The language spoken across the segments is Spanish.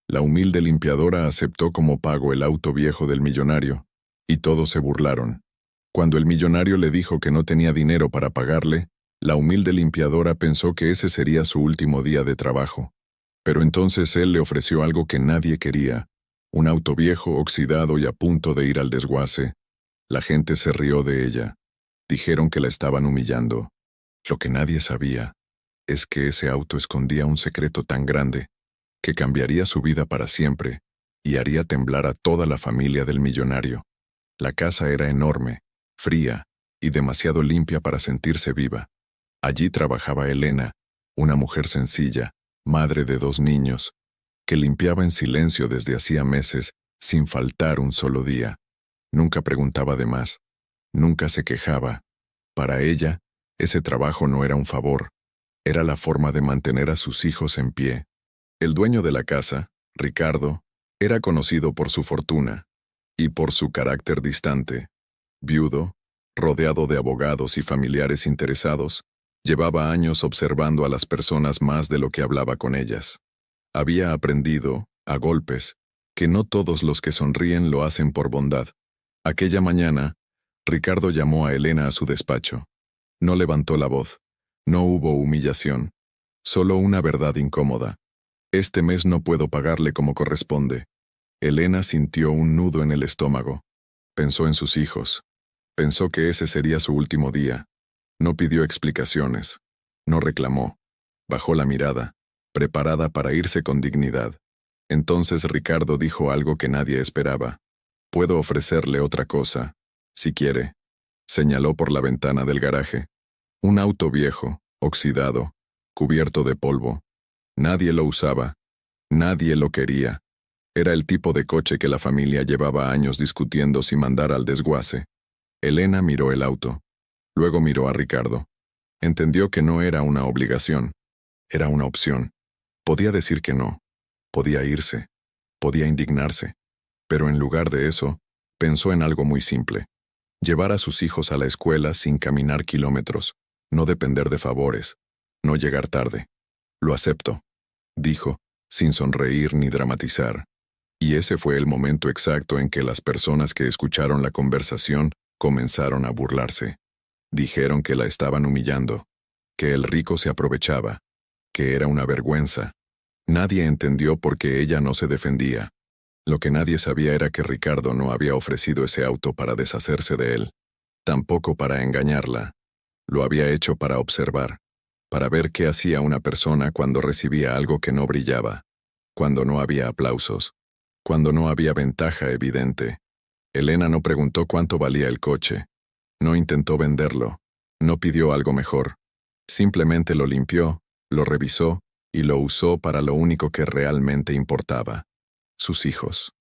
La humilde limpiadora aceptó como pago el auto viejo del millonario, y todos se burlaron. Cuando el millonario le dijo que no tenía dinero para pagarle, la humilde limpiadora pensó que ese sería su último día de trabajo. Pero entonces él le ofreció algo que nadie quería, un auto viejo, oxidado y a punto de ir al desguace. La gente se rió de ella. Dijeron que la estaban humillando. Lo que nadie sabía es que ese auto escondía un secreto tan grande que cambiaría su vida para siempre y haría temblar a toda la familia del millonario. La casa era enorme, fría y demasiado limpia para sentirse viva. Allí trabajaba Elena, una mujer sencilla, madre de 2 niños, que limpiaba en silencio desde hacía meses, sin faltar un solo día. Nunca preguntaba de más, nunca se quejaba. Para ella, ese trabajo no era un favor, era la forma de mantener a sus hijos en pie. El dueño de la casa, Ricardo, era conocido por su fortuna y por su carácter distante. Viudo, rodeado de abogados y familiares interesados, llevaba años observando a las personas más de lo que hablaba con ellas. Había aprendido, a golpes, que no todos los que sonríen lo hacen por bondad. Aquella mañana, Ricardo llamó a Elena a su despacho. No levantó la voz, no hubo humillación, solo una verdad incómoda. Este mes no puedo pagarle como corresponde. Elena sintió un nudo en el estómago. Pensó en sus hijos. Pensó que ese sería su último día. No pidió explicaciones. No reclamó. Bajó la mirada, preparada para irse con dignidad. Entonces Ricardo dijo algo que nadie esperaba. Puedo ofrecerle otra cosa, si quiere. Señaló por la ventana del garaje. Un auto viejo, oxidado, cubierto de polvo. Nadie lo usaba. Nadie lo quería. Era el tipo de coche que la familia llevaba años discutiendo si mandar al desguace. Elena miró el auto. Luego miró a Ricardo. Entendió que no era una obligación. Era una opción. Podía decir que no. Podía irse. Podía indignarse. Pero en lugar de eso, pensó en algo muy simple. Llevar a sus hijos a la escuela sin caminar kilómetros. No depender de favores. No llegar tarde. Lo acepto, dijo, sin sonreír ni dramatizar. Y ese fue el momento exacto en que las personas que escucharon la conversación comenzaron a burlarse. Dijeron que la estaban humillando, que el rico se aprovechaba, que era una vergüenza. Nadie entendió por qué ella no se defendía. Lo que nadie sabía era que Ricardo no había ofrecido ese auto para deshacerse de él, tampoco para engañarla. Lo había hecho para observar, para ver qué hacía una persona cuando recibía algo que no brillaba, cuando no había aplausos, cuando no había ventaja evidente. Elena no preguntó cuánto valía el coche, no intentó venderlo, no pidió algo mejor. Simplemente lo limpió, lo revisó y lo usó para lo único que realmente importaba: sus hijos.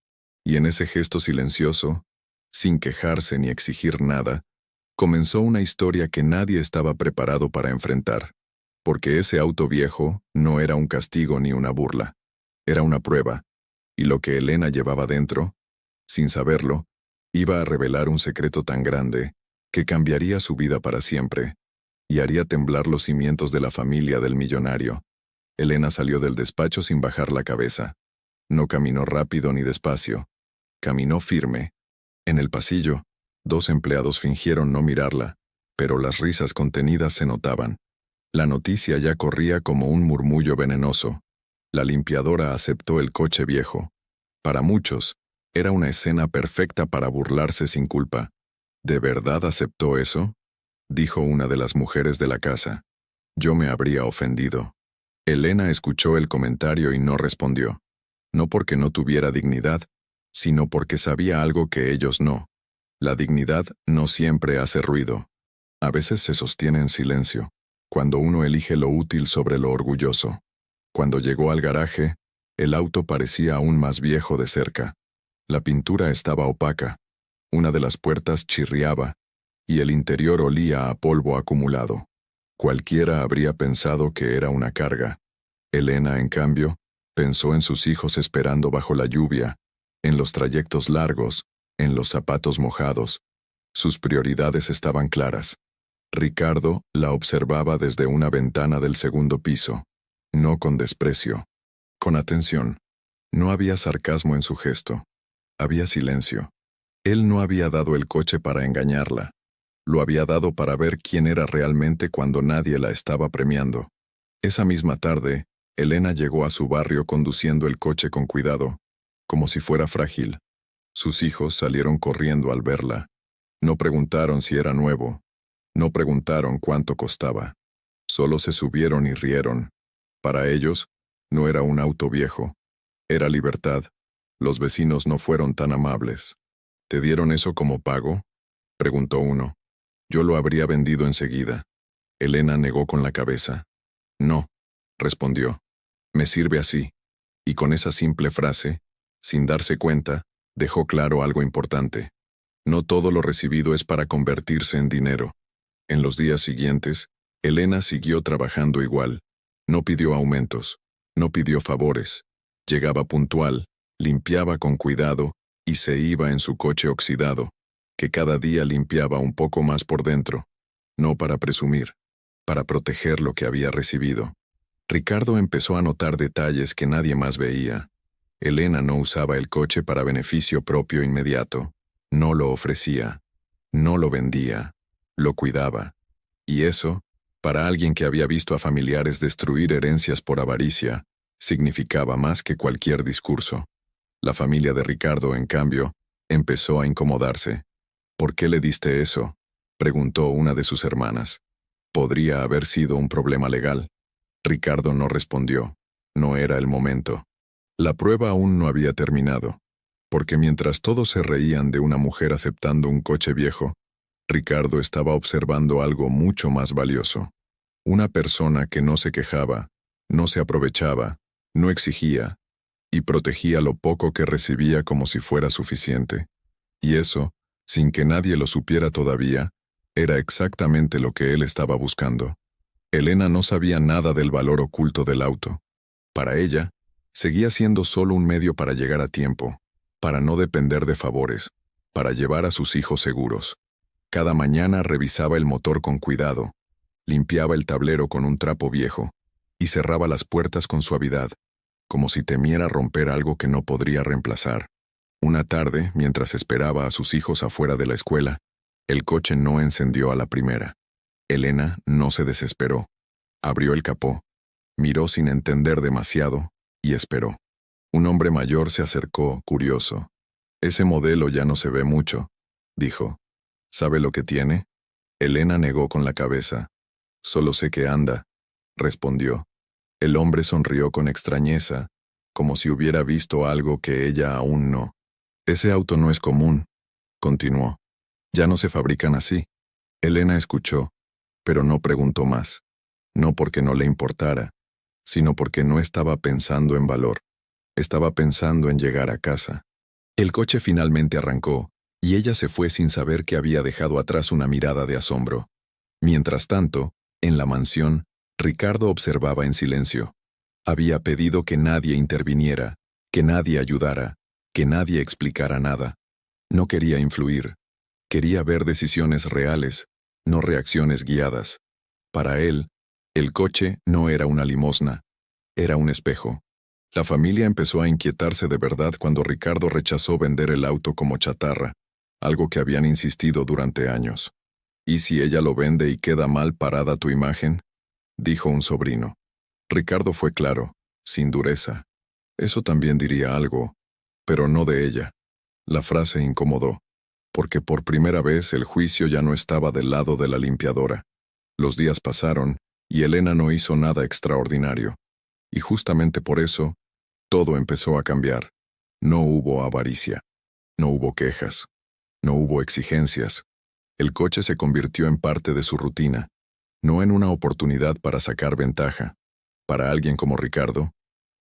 Y en ese gesto silencioso, sin quejarse ni exigir nada, comenzó una historia que nadie estaba preparado para enfrentar, porque ese auto viejo no era un castigo ni una burla, era una prueba, y lo que Elena llevaba dentro, sin saberlo, iba a revelar un secreto tan grande que cambiaría su vida para siempre y haría temblar los cimientos de la familia del millonario. Elena salió del despacho sin bajar la cabeza. No caminó rápido ni despacio. Caminó firme. En el pasillo, 2 empleados fingieron no mirarla, pero las risas contenidas se notaban. La noticia ya corría como un murmullo venenoso. La limpiadora aceptó el coche viejo. Para muchos, era una escena perfecta para burlarse sin culpa. ¿De verdad aceptó eso?, dijo una de las mujeres de la casa. Yo me habría ofendido. Elena escuchó el comentario y no respondió. No porque no tuviera dignidad, sino porque sabía algo que ellos no. La dignidad no siempre hace ruido. A veces se sostiene en silencio, cuando uno elige lo útil sobre lo orgulloso. Cuando llegó al garaje, el auto parecía aún más viejo de cerca. La pintura estaba opaca, una de las puertas chirriaba, y el interior olía a polvo acumulado. Cualquiera habría pensado que era una carga. Elena, en cambio, pensó en sus hijos esperando bajo la lluvia, en los trayectos largos, en los zapatos mojados. Sus prioridades estaban claras. Ricardo la observaba desde una ventana del segundo piso, no con desprecio, con atención. No había sarcasmo en su gesto. Había silencio. Él no había dado el coche para engañarla. Lo había dado para ver quién era realmente cuando nadie la estaba premiando. Esa misma tarde, Elena llegó a su barrio conduciendo el coche con cuidado, como si fuera frágil. Sus hijos salieron corriendo al verla. No preguntaron si era nuevo. No preguntaron cuánto costaba. Solo se subieron y rieron. Para ellos, no era un auto viejo. Era libertad. Los vecinos no fueron tan amables. ¿Te dieron eso como pago?, preguntó uno. Yo lo habría vendido enseguida. Elena negó con la cabeza. No, respondió. Me sirve así. Y con esa simple frase, sin darse cuenta, dejó claro algo importante. No todo lo recibido es para convertirse en dinero. En los días siguientes, Elena siguió trabajando igual. No pidió aumentos. No pidió favores. Llegaba puntual, limpiaba con cuidado y se iba en su coche oxidado, que cada día limpiaba un poco más por dentro. No para presumir, para proteger lo que había recibido. Ricardo empezó a notar detalles que nadie más veía. Elena no usaba el coche para beneficio propio inmediato. No lo ofrecía. No lo vendía. Lo cuidaba. Y eso, para alguien que había visto a familiares destruir herencias por avaricia, significaba más que cualquier discurso. La familia de Ricardo, en cambio, empezó a incomodarse. ¿Por qué le diste eso?, preguntó una de sus hermanas. Podría haber sido un problema legal. Ricardo no respondió. No era el momento. La prueba aún no había terminado, porque mientras todos se reían de una mujer aceptando un coche viejo, Ricardo estaba observando algo mucho más valioso. Una persona que no se quejaba, no se aprovechaba, no exigía, y protegía lo poco que recibía como si fuera suficiente. Y eso, sin que nadie lo supiera todavía, era exactamente lo que él estaba buscando. Elena no sabía nada del valor oculto del auto. Para ella, seguía siendo solo un medio para llegar a tiempo, para no depender de favores, para llevar a sus hijos seguros. Cada mañana revisaba el motor con cuidado, limpiaba el tablero con un trapo viejo y cerraba las puertas con suavidad, como si temiera romper algo que no podría reemplazar. Una tarde, mientras esperaba a sus hijos afuera de la escuela, el coche no encendió a la primera. Elena no se desesperó. Abrió el capó, miró sin entender demasiado y esperó. Un hombre mayor se acercó, curioso. «Ese modelo ya no se ve mucho», dijo. «¿Sabe lo que tiene?». Elena negó con la cabeza. «Solo sé que anda», respondió. El hombre sonrió con extrañeza, como si hubiera visto algo que ella aún no. «Ese auto no es común», continuó. «Ya no se fabrican así». Elena escuchó, pero no preguntó más. No porque no le importara, sino porque no estaba pensando en valor. Estaba pensando en llegar a casa. El coche finalmente arrancó, y ella se fue sin saber que había dejado atrás una mirada de asombro. Mientras tanto, en la mansión, Ricardo observaba en silencio. Había pedido que nadie interviniera, que nadie ayudara, que nadie explicara nada. No quería influir. Quería ver decisiones reales, no reacciones guiadas. Para él, el coche no era una limosna, era un espejo. La familia empezó a inquietarse de verdad cuando Ricardo rechazó vender el auto como chatarra, algo que habían insistido durante años. «¿Y si ella lo vende y queda mal parada tu imagen?», dijo un sobrino. Ricardo fue claro, sin dureza. Eso también diría algo, pero no de ella. La frase incomodó, porque por primera vez el juicio ya no estaba del lado de la limpiadora. Los días pasaron, y Elena no hizo nada extraordinario. Y justamente por eso, todo empezó a cambiar. No hubo avaricia. No hubo quejas. No hubo exigencias. El coche se convirtió en parte de su rutina, no en una oportunidad para sacar ventaja. Para alguien como Ricardo,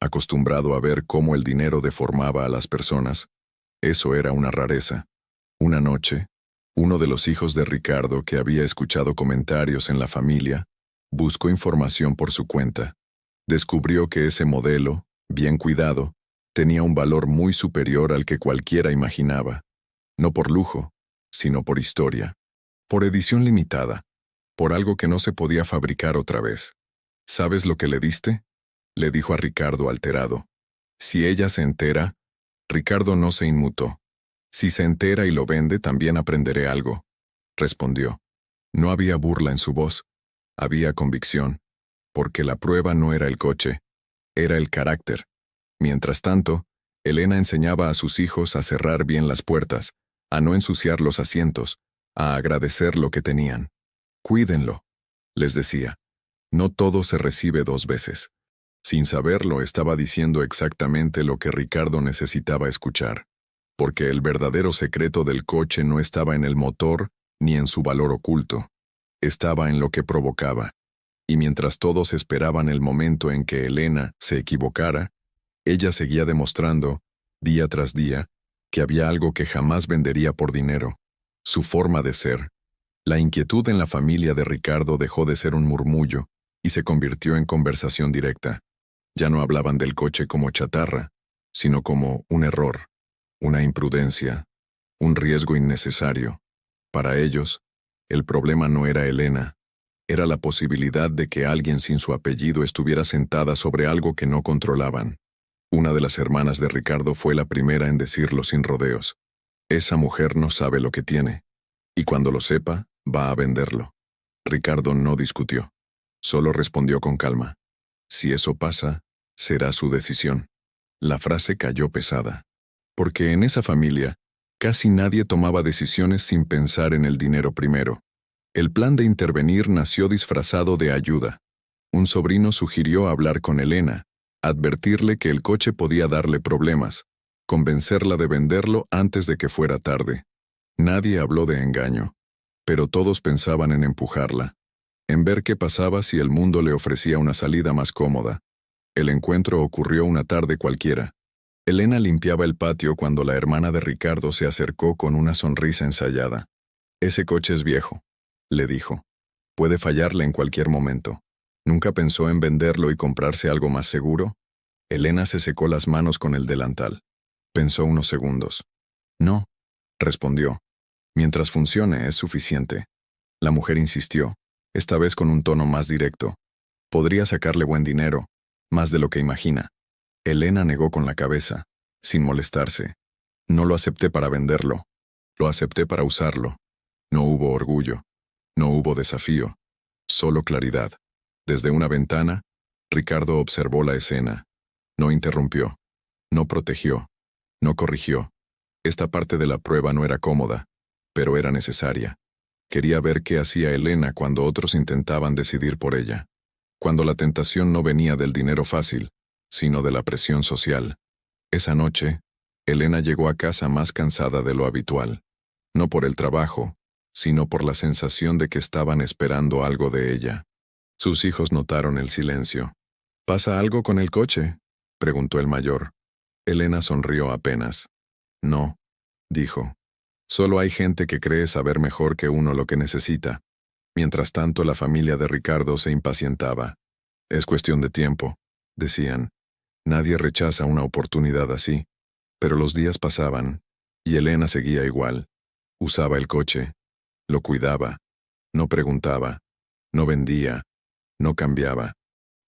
acostumbrado a ver cómo el dinero deformaba a las personas, eso era una rareza. Una noche, uno de los hijos de Ricardo, que había escuchado comentarios en la familia, buscó información por su cuenta. Descubrió que ese modelo, bien cuidado, tenía un valor muy superior al que cualquiera imaginaba. No por lujo, sino por historia. Por edición limitada. Por algo que no se podía fabricar otra vez. «¿Sabes lo que le diste?», le dijo a Ricardo alterado. Si ella se entera, Ricardo no se inmutó. Si se entera y lo vende, también aprenderé algo, respondió. No había burla en su voz, había convicción, porque la prueba no era el coche, era el carácter. Mientras tanto, Elena enseñaba a sus hijos a cerrar bien las puertas, a no ensuciar los asientos, a agradecer lo que tenían. Cuídenlo, les decía. No todo se recibe dos veces. Sin saberlo, estaba diciendo exactamente lo que Ricardo necesitaba escuchar, porque el verdadero secreto del coche no estaba en el motor ni en su valor oculto, estaba en lo que provocaba. Y mientras todos esperaban el momento en que Elena se equivocara, ella seguía demostrando, día tras día, que había algo que jamás vendería por dinero, su forma de ser. La inquietud en la familia de Ricardo dejó de ser un murmullo y se convirtió en conversación directa. Ya no hablaban del coche como chatarra, sino como un error, una imprudencia, un riesgo innecesario. Para ellos, el problema no era Elena, era la posibilidad de que alguien sin su apellido estuviera sentada sobre algo que no controlaban. Una de las hermanas de Ricardo fue la primera en decirlo sin rodeos. Esa mujer no sabe lo que tiene, y cuando lo sepa, va a venderlo. Ricardo no discutió, solo respondió con calma. Si eso pasa, será su decisión. La frase cayó pesada, porque en esa familia, casi nadie tomaba decisiones sin pensar en el dinero primero. El plan de intervenir nació disfrazado de ayuda. Un sobrino sugirió hablar con Elena, advertirle que el coche podía darle problemas, convencerla de venderlo antes de que fuera tarde. Nadie habló de engaño, pero todos pensaban en empujarla, en ver qué pasaba si el mundo le ofrecía una salida más cómoda. El encuentro ocurrió una tarde cualquiera. Elena limpiaba el patio cuando la hermana de Ricardo se acercó con una sonrisa ensayada. «Ese coche es viejo», le dijo. «Puede fallarle en cualquier momento. ¿Nunca pensó en venderlo y comprarse algo más seguro?» Elena se secó las manos con el delantal. Pensó unos segundos. «No», respondió. «Mientras funcione es suficiente». La mujer insistió, esta vez con un tono más directo. «Podría sacarle buen dinero, más de lo que imagina». Elena negó con la cabeza, sin molestarse. «No lo acepté para venderlo. Lo acepté para usarlo». No hubo orgullo. No hubo desafío. Solo claridad. Desde una ventana, Ricardo observó la escena. No interrumpió. No protegió. No corrigió. Esta parte de la prueba no era cómoda, pero era necesaria. Quería ver qué hacía Elena cuando otros intentaban decidir por ella. Cuando la tentación no venía del dinero fácil, sino de la presión social. Esa noche, Elena llegó a casa más cansada de lo habitual. No por el trabajo, sino por la sensación de que estaban esperando algo de ella. Sus hijos notaron el silencio. «¿Pasa algo con el coche?», preguntó el mayor. Elena sonrió apenas. «No», dijo. «Solo hay gente que cree saber mejor que uno lo que necesita». Mientras tanto, la familia de Ricardo se impacientaba. «Es cuestión de tiempo», decían. «Nadie rechaza una oportunidad así». Pero los días pasaban, y Elena seguía igual. Usaba el coche. Lo cuidaba. No preguntaba. No vendía. No cambiaba.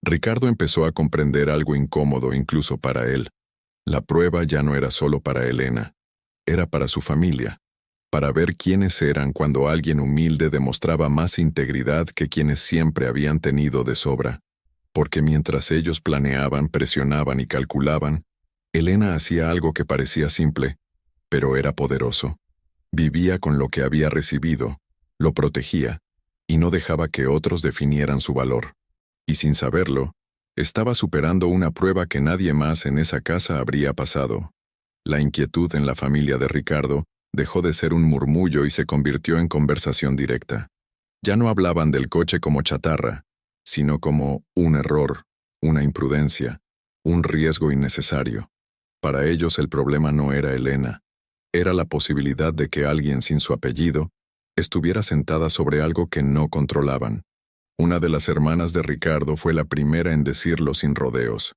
Ricardo empezó a comprender algo incómodo incluso para él. La prueba ya no era solo para Elena. Era para su familia. Para ver quiénes eran cuando alguien humilde demostraba más integridad que quienes siempre habían tenido de sobra. Porque mientras ellos planeaban, presionaban y calculaban, Elena hacía algo que parecía simple, pero era poderoso. Vivía con lo que había recibido, lo protegía, y no dejaba que otros definieran su valor. Y sin saberlo, estaba superando una prueba que nadie más en esa casa habría pasado. La inquietud en la familia de Ricardo dejó de ser un murmullo y se convirtió en conversación directa. Ya no hablaban del coche como chatarra, sino como un error, una imprudencia, un riesgo innecesario. Para ellos el problema no era Elena, era la posibilidad de que alguien sin su apellido estuviera sentada sobre algo que no controlaban. Una de las hermanas de Ricardo fue la primera en decirlo sin rodeos.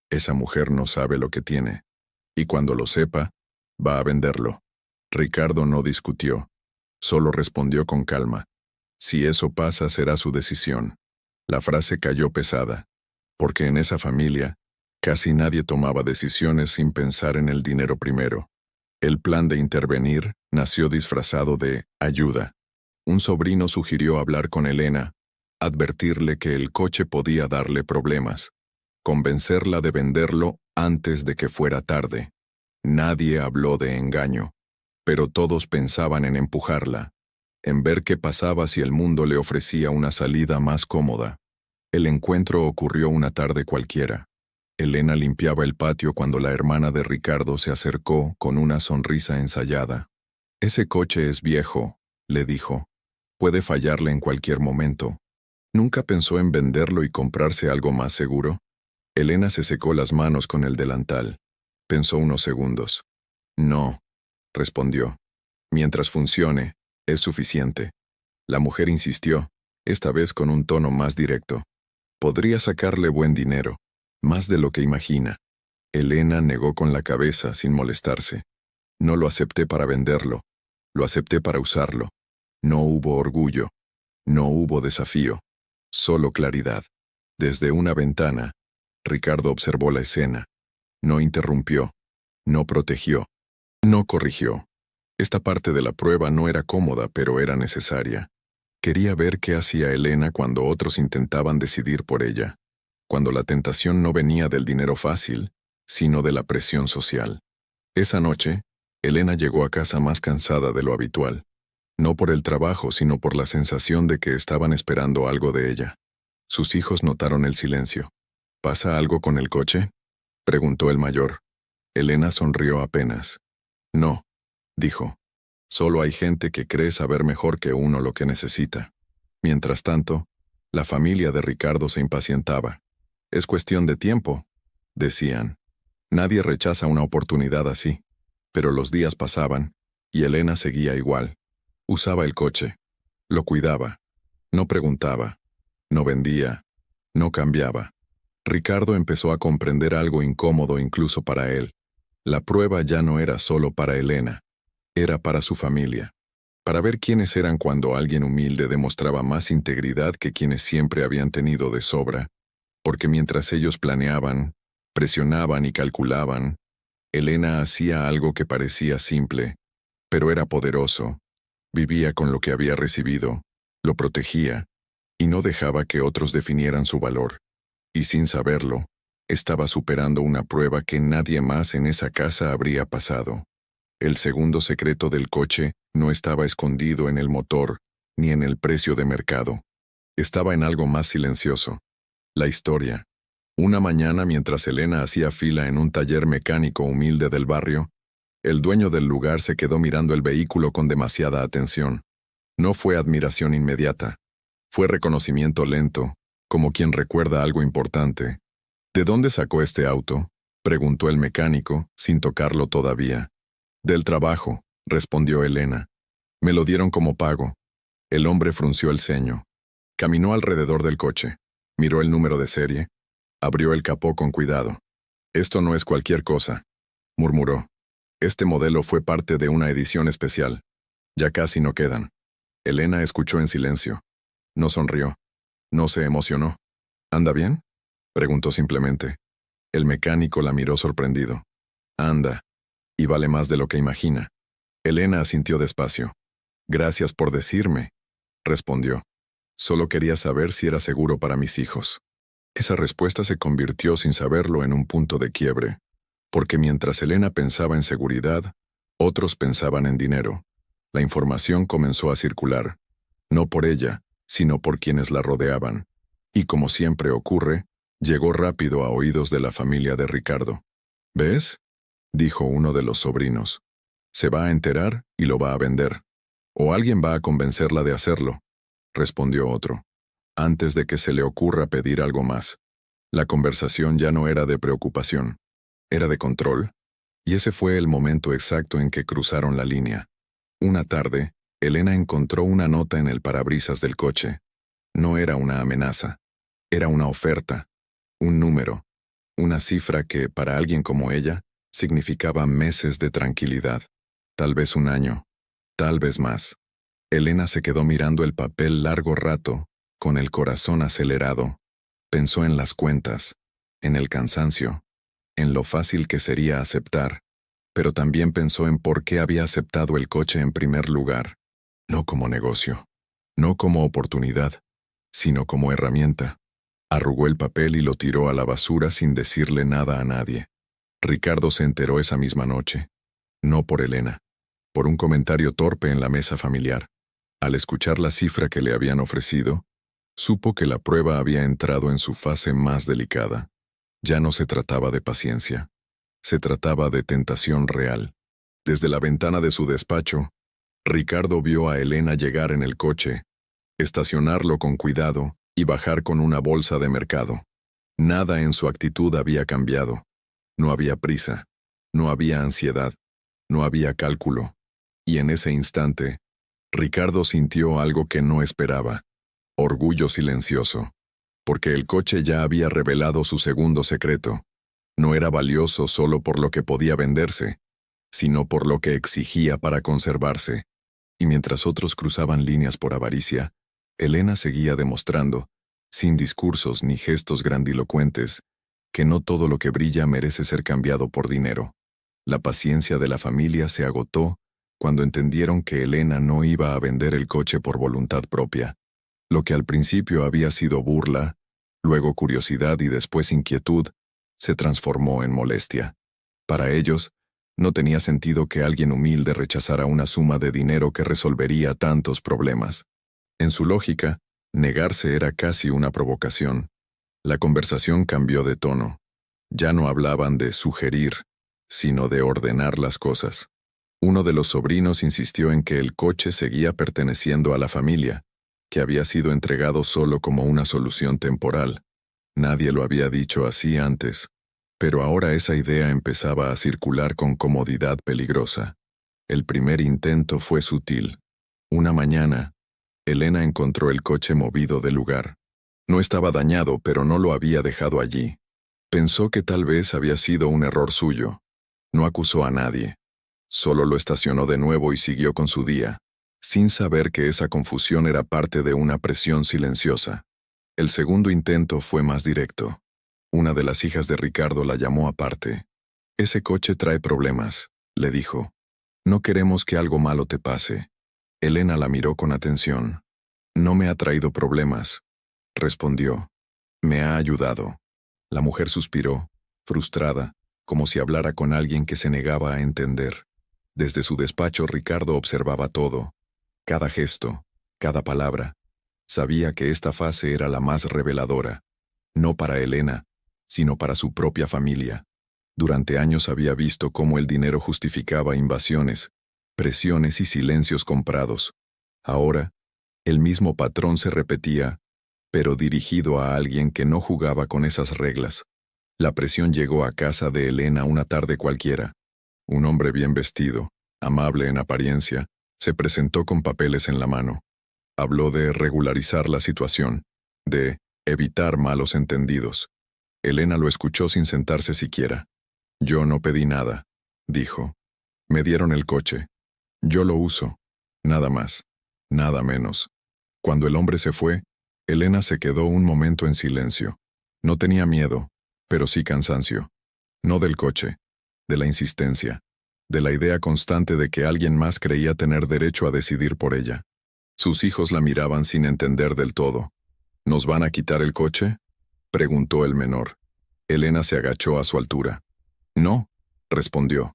«Esa mujer no sabe lo que tiene, y cuando lo sepa, va a venderlo». Ricardo no discutió, solo respondió con calma. «Si eso pasa, será su decisión». La frase cayó pesada, porque en esa familia, Casi nadie tomaba decisiones sin pensar en el dinero primero. El plan de intervenir nació disfrazado de ayuda. Un sobrino sugirió hablar con Elena, advertirle que el coche podía darle problemas, convencerla de venderlo antes de que fuera tarde. Nadie habló de engaño, pero todos pensaban en empujarla, en ver qué pasaba si el mundo le ofrecía una salida más cómoda. El encuentro ocurrió una tarde cualquiera. Elena limpiaba el patio cuando la hermana de Ricardo se acercó con una sonrisa ensayada. «Ese coche es viejo», le dijo. «Puede fallarle en cualquier momento. ¿Nunca pensó en venderlo y comprarse algo más seguro?» Elena se secó las manos con el delantal. Pensó unos segundos. «No», respondió. «Mientras funcione, es suficiente». La mujer insistió, esta vez con un tono más directo. «Podría sacarle buen dinero, más de lo que imagina». Elena negó con la cabeza sin molestarse. «No lo acepté para venderlo, lo acepté para usarlo». No hubo orgullo, no hubo desafío, solo claridad. Desde una ventana, Ricardo observó la escena. No interrumpió, no protegió, no corrigió. Esta parte de la prueba no era cómoda, pero era necesaria. Quería ver qué hacía Elena cuando otros intentaban decidir por ella, cuando la tentación no venía del dinero fácil, sino de la presión social. Esa noche, Elena llegó a casa más cansada de lo habitual. No por el trabajo, sino por la sensación de que estaban esperando algo de ella. Sus hijos notaron el silencio. «¿Pasa algo con el coche?», preguntó el mayor. Elena sonrió apenas. «No», dijo. «Solo hay gente que cree saber mejor que uno lo que necesita». Mientras tanto, la familia de Ricardo se impacientaba. «Es cuestión de tiempo», decían. «Nadie rechaza una oportunidad así». Pero los días pasaban, y Elena seguía igual. Usaba el coche, lo cuidaba, no preguntaba, no vendía, no cambiaba. Ricardo empezó a comprender algo incómodo incluso para él. La prueba ya no era solo para Elena, era para su familia, para ver quiénes eran cuando alguien humilde demostraba más integridad que quienes siempre habían tenido de sobra, porque mientras ellos planeaban, presionaban y calculaban, Elena hacía algo que parecía simple, pero era poderoso. Vivía con lo que había recibido, lo protegía, y no dejaba que otros definieran su valor. Y sin saberlo, estaba superando una prueba que nadie más en esa casa habría pasado. El segundo secreto del coche no estaba escondido en el motor, ni en el precio de mercado. Estaba en algo más silencioso. La historia. Una mañana, mientras Elena hacía fila en un taller mecánico humilde del barrio, el dueño del lugar se quedó mirando el vehículo con demasiada atención. No fue admiración inmediata. Fue reconocimiento lento, como quien recuerda algo importante. «¿De dónde sacó este auto?», preguntó el mecánico, sin tocarlo todavía. «Del trabajo», respondió Elena. «Me lo dieron como pago». El hombre frunció el ceño. Caminó alrededor del coche. Miró el número de serie. Abrió el capó con cuidado. «Esto no es cualquier cosa», murmuró. «Este modelo fue parte de una edición especial. Ya casi no quedan». Elena escuchó en silencio. No sonrió. No se emocionó. «¿Anda bien?», preguntó simplemente. El mecánico la miró sorprendido. «Anda. Y vale más de lo que imagina». Elena asintió despacio. «Gracias por decirme», respondió. «Solo quería saber si era seguro para mis hijos». Esa respuesta se convirtió sin saberlo en un punto de quiebre. Porque mientras Elena pensaba en seguridad, otros pensaban en dinero. La información comenzó a circular, no por ella, sino por quienes la rodeaban. Y como siempre ocurre, llegó rápido a oídos de la familia de Ricardo. «¿Ves?», dijo uno de los sobrinos. «Se va a enterar y lo va a vender. O alguien va a convencerla de hacerlo», respondió otro, antes de que se le ocurra pedir algo más. La conversación ya no era de preocupación. Era de control, y ese fue el momento exacto en que cruzaron la línea. Una tarde, Elena encontró una nota en el parabrisas del coche. No era una amenaza, era una oferta, un número, una cifra que, para alguien como ella, significaba meses de tranquilidad, tal vez un año, tal vez más. Elena se quedó mirando el papel largo rato, con el corazón acelerado. Pensó en las cuentas, en el cansancio, en lo fácil que sería aceptar, pero también pensó en por qué había aceptado el coche en primer lugar, no como negocio, no como oportunidad, sino como herramienta. Arrugó el papel y lo tiró a la basura sin decirle nada a nadie. Ricardo se enteró esa misma noche, no por Elena, por un comentario torpe en la mesa familiar. Al escuchar la cifra que le habían ofrecido, supo que la prueba había entrado en su fase más delicada. Ya no se trataba de paciencia, se trataba de tentación real. Desde la ventana de su despacho, Ricardo vio a Elena llegar en el coche, estacionarlo con cuidado y bajar con una bolsa de mercado. Nada en su actitud había cambiado. No había prisa, no había ansiedad, no había cálculo. Y en ese instante, Ricardo sintió algo que no esperaba: orgullo silencioso. Porque el coche ya había revelado su segundo secreto. No era valioso solo por lo que podía venderse, sino por lo que exigía para conservarse. Y mientras otros cruzaban líneas por avaricia, Elena seguía demostrando, sin discursos ni gestos grandilocuentes, que no todo lo que brilla merece ser cambiado por dinero. La paciencia de la familia se agotó cuando entendieron que Elena no iba a vender el coche por voluntad propia. Lo que al principio había sido burla, luego curiosidad y después inquietud, se transformó en molestia. Para ellos, no tenía sentido que alguien humilde rechazara una suma de dinero que resolvería tantos problemas. En su lógica, negarse era casi una provocación. La conversación cambió de tono. Ya no hablaban de sugerir, sino de ordenar las cosas. Uno de los sobrinos insistió en que el coche seguía perteneciendo a la familia, que había sido entregado solo como una solución temporal. Nadie lo había dicho así antes, pero ahora esa idea empezaba a circular con comodidad peligrosa. El primer intento fue sutil. Una mañana, Elena encontró el coche movido del lugar. No estaba dañado, pero no lo había dejado allí. Pensó que tal vez había sido un error suyo. No acusó a nadie. Solo lo estacionó de nuevo y siguió con su día, sin saber que esa confusión era parte de una presión silenciosa. El segundo intento fue más directo. Una de las hijas de Ricardo la llamó aparte. «Ese coche trae problemas», le dijo. «No queremos que algo malo te pase». Elena la miró con atención. «No me ha traído problemas», respondió. «Me ha ayudado». La mujer suspiró, frustrada, como si hablara con alguien que se negaba a entender. Desde su despacho Ricardo observaba todo, cada gesto, cada palabra. Sabía que esta fase era la más reveladora, no para Elena, sino para su propia familia. Durante años había visto cómo el dinero justificaba invasiones, presiones y silencios comprados. Ahora, el mismo patrón se repetía, pero dirigido a alguien que no jugaba con esas reglas. La presión llegó a casa de Elena una tarde cualquiera. Un hombre bien vestido, amable en apariencia, se presentó con papeles en la mano. Habló de regularizar la situación, de evitar malos entendidos. Elena lo escuchó sin sentarse siquiera. «Yo no pedí nada», dijo. «Me dieron el coche. Yo lo uso. Nada más. Nada menos». Cuando el hombre se fue, Elena se quedó un momento en silencio. No tenía miedo, pero sí cansancio. No del coche, de la insistencia, de la idea constante de que alguien más creía tener derecho a decidir por ella. Sus hijos la miraban sin entender del todo. «¿Nos van a quitar el coche?», preguntó el menor. Elena se agachó a su altura. «No», respondió.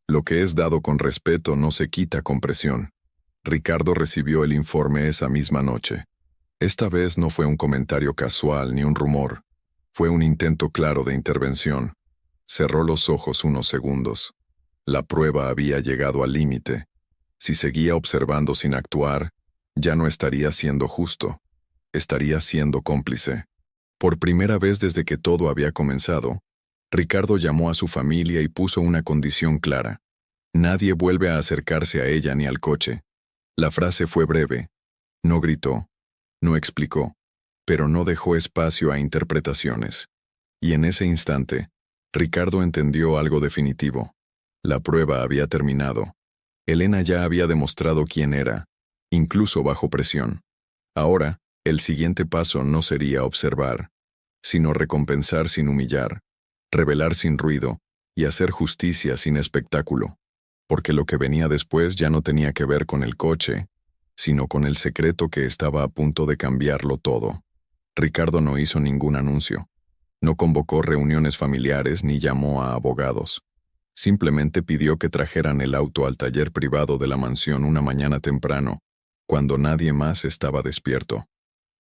«Lo que es dado con respeto no se quita con presión». Ricardo recibió el informe esa misma noche. Esta vez no fue un comentario casual ni un rumor. Fue un intento claro de intervención. Cerró los ojos unos segundos. La prueba había llegado al límite. Si seguía observando sin actuar, ya no estaría siendo justo. Estaría siendo cómplice. Por primera vez desde que todo había comenzado, Ricardo llamó a su familia y puso una condición clara. Nadie vuelve a acercarse a ella ni al coche. La frase fue breve. No gritó, no explicó, pero no dejó espacio a interpretaciones. Y en ese instante, Ricardo entendió algo definitivo. La prueba había terminado. Elena ya había demostrado quién era, incluso bajo presión. Ahora, el siguiente paso no sería observar, sino recompensar sin humillar. revelar sin ruido y hacer justicia sin espectáculo, porque lo que venía después ya no tenía que ver con el coche, sino con el secreto que estaba a punto de cambiarlo todo. Ricardo no hizo ningún anuncio. No convocó reuniones familiares ni llamó a abogados. Simplemente pidió que trajeran el auto al taller privado de la mansión una mañana temprano, cuando nadie más estaba despierto.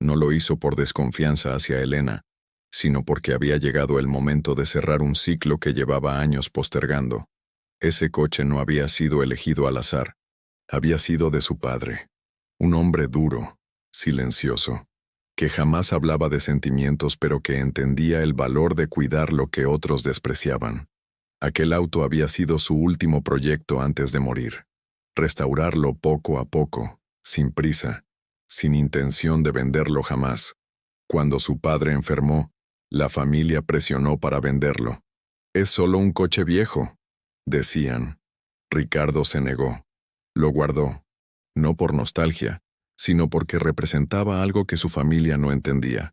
No lo hizo por desconfianza hacia Elena, sino porque había llegado el momento de cerrar un ciclo que llevaba años postergando. Ese coche no había sido elegido al azar. Había sido de su padre. Un hombre duro, silencioso, que jamás hablaba de sentimientos pero que entendía el valor de cuidar lo que otros despreciaban. Aquel auto había sido su último proyecto antes de morir. Restaurarlo poco a poco, sin prisa, sin intención de venderlo jamás. Cuando su padre enfermó, la familia presionó para venderlo. «Es solo un coche viejo», decían. Ricardo se negó. Lo guardó, no por nostalgia, sino porque representaba algo que su familia no entendía.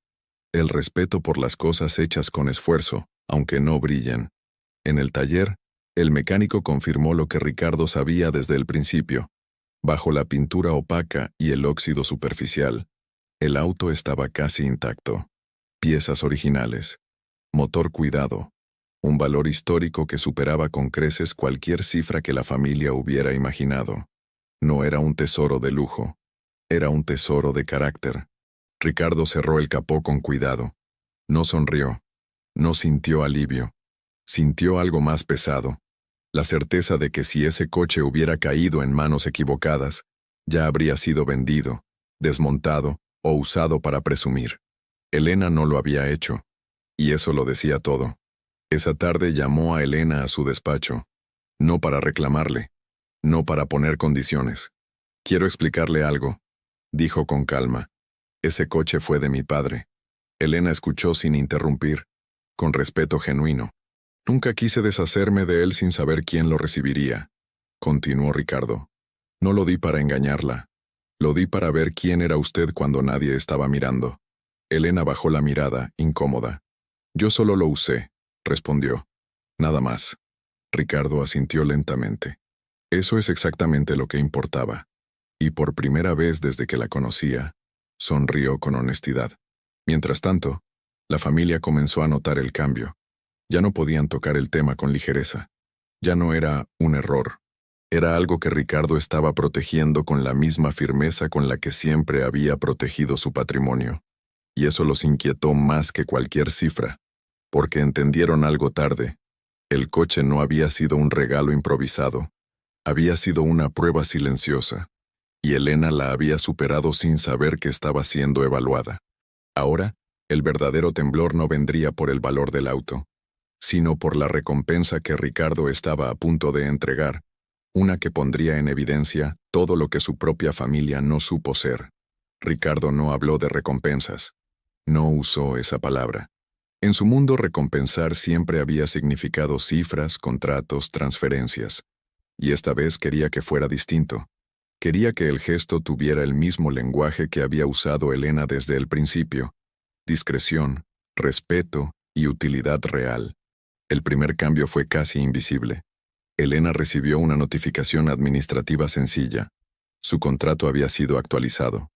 El respeto por las cosas hechas con esfuerzo, aunque no brillen. En el taller, el mecánico confirmó lo que Ricardo sabía desde el principio. Bajo la pintura opaca y el óxido superficial, el auto estaba casi intacto. Piezas originales, motor cuidado, un valor histórico que superaba con creces cualquier cifra que la familia hubiera imaginado. No era un tesoro de lujo, era un tesoro de carácter. Ricardo cerró el capó con cuidado. No sonrió, no sintió alivio. Sintió algo más pesado, la certeza de que si ese coche hubiera caído en manos equivocadas, ya habría sido vendido, desmontado o usado para presumir. Elena no lo había hecho, y eso lo decía todo. Esa tarde llamó a Elena a su despacho, no para reclamarle, no para poner condiciones. «Quiero explicarle algo», dijo con calma. «Ese coche fue de mi padre». Elena escuchó sin interrumpir, con respeto genuino. «Nunca quise deshacerme de él sin saber quién lo recibiría», continuó Ricardo. «No lo di para engañarla. Lo di para ver quién era usted cuando nadie estaba mirando». Elena bajó la mirada, incómoda. «Yo solo lo usé», respondió. «Nada más». Ricardo asintió lentamente. Eso es exactamente lo que importaba. Y por primera vez desde que la conocía, sonrió con honestidad. Mientras tanto, la familia comenzó a notar el cambio. Ya no podían tocar el tema con ligereza. Ya no era un error. Era algo que Ricardo estaba protegiendo con la misma firmeza con la que siempre había protegido su patrimonio. Y eso los inquietó más que cualquier cifra, porque entendieron algo tarde. El coche no había sido un regalo improvisado. Había sido una prueba silenciosa. Y Elena la había superado sin saber que estaba siendo evaluada. Ahora, el verdadero temblor no vendría por el valor del auto, sino por la recompensa que Ricardo estaba a punto de entregar, una que pondría en evidencia todo lo que su propia familia no supo ser. Ricardo no habló de recompensas. No usó esa palabra. En su mundo recompensar siempre había significado cifras, contratos, transferencias. Y esta vez quería que fuera distinto. Quería que el gesto tuviera el mismo lenguaje que había usado Elena desde el principio. Discreción, respeto y utilidad real. El primer cambio fue casi invisible. Elena recibió una notificación administrativa sencilla. Su contrato había sido actualizado.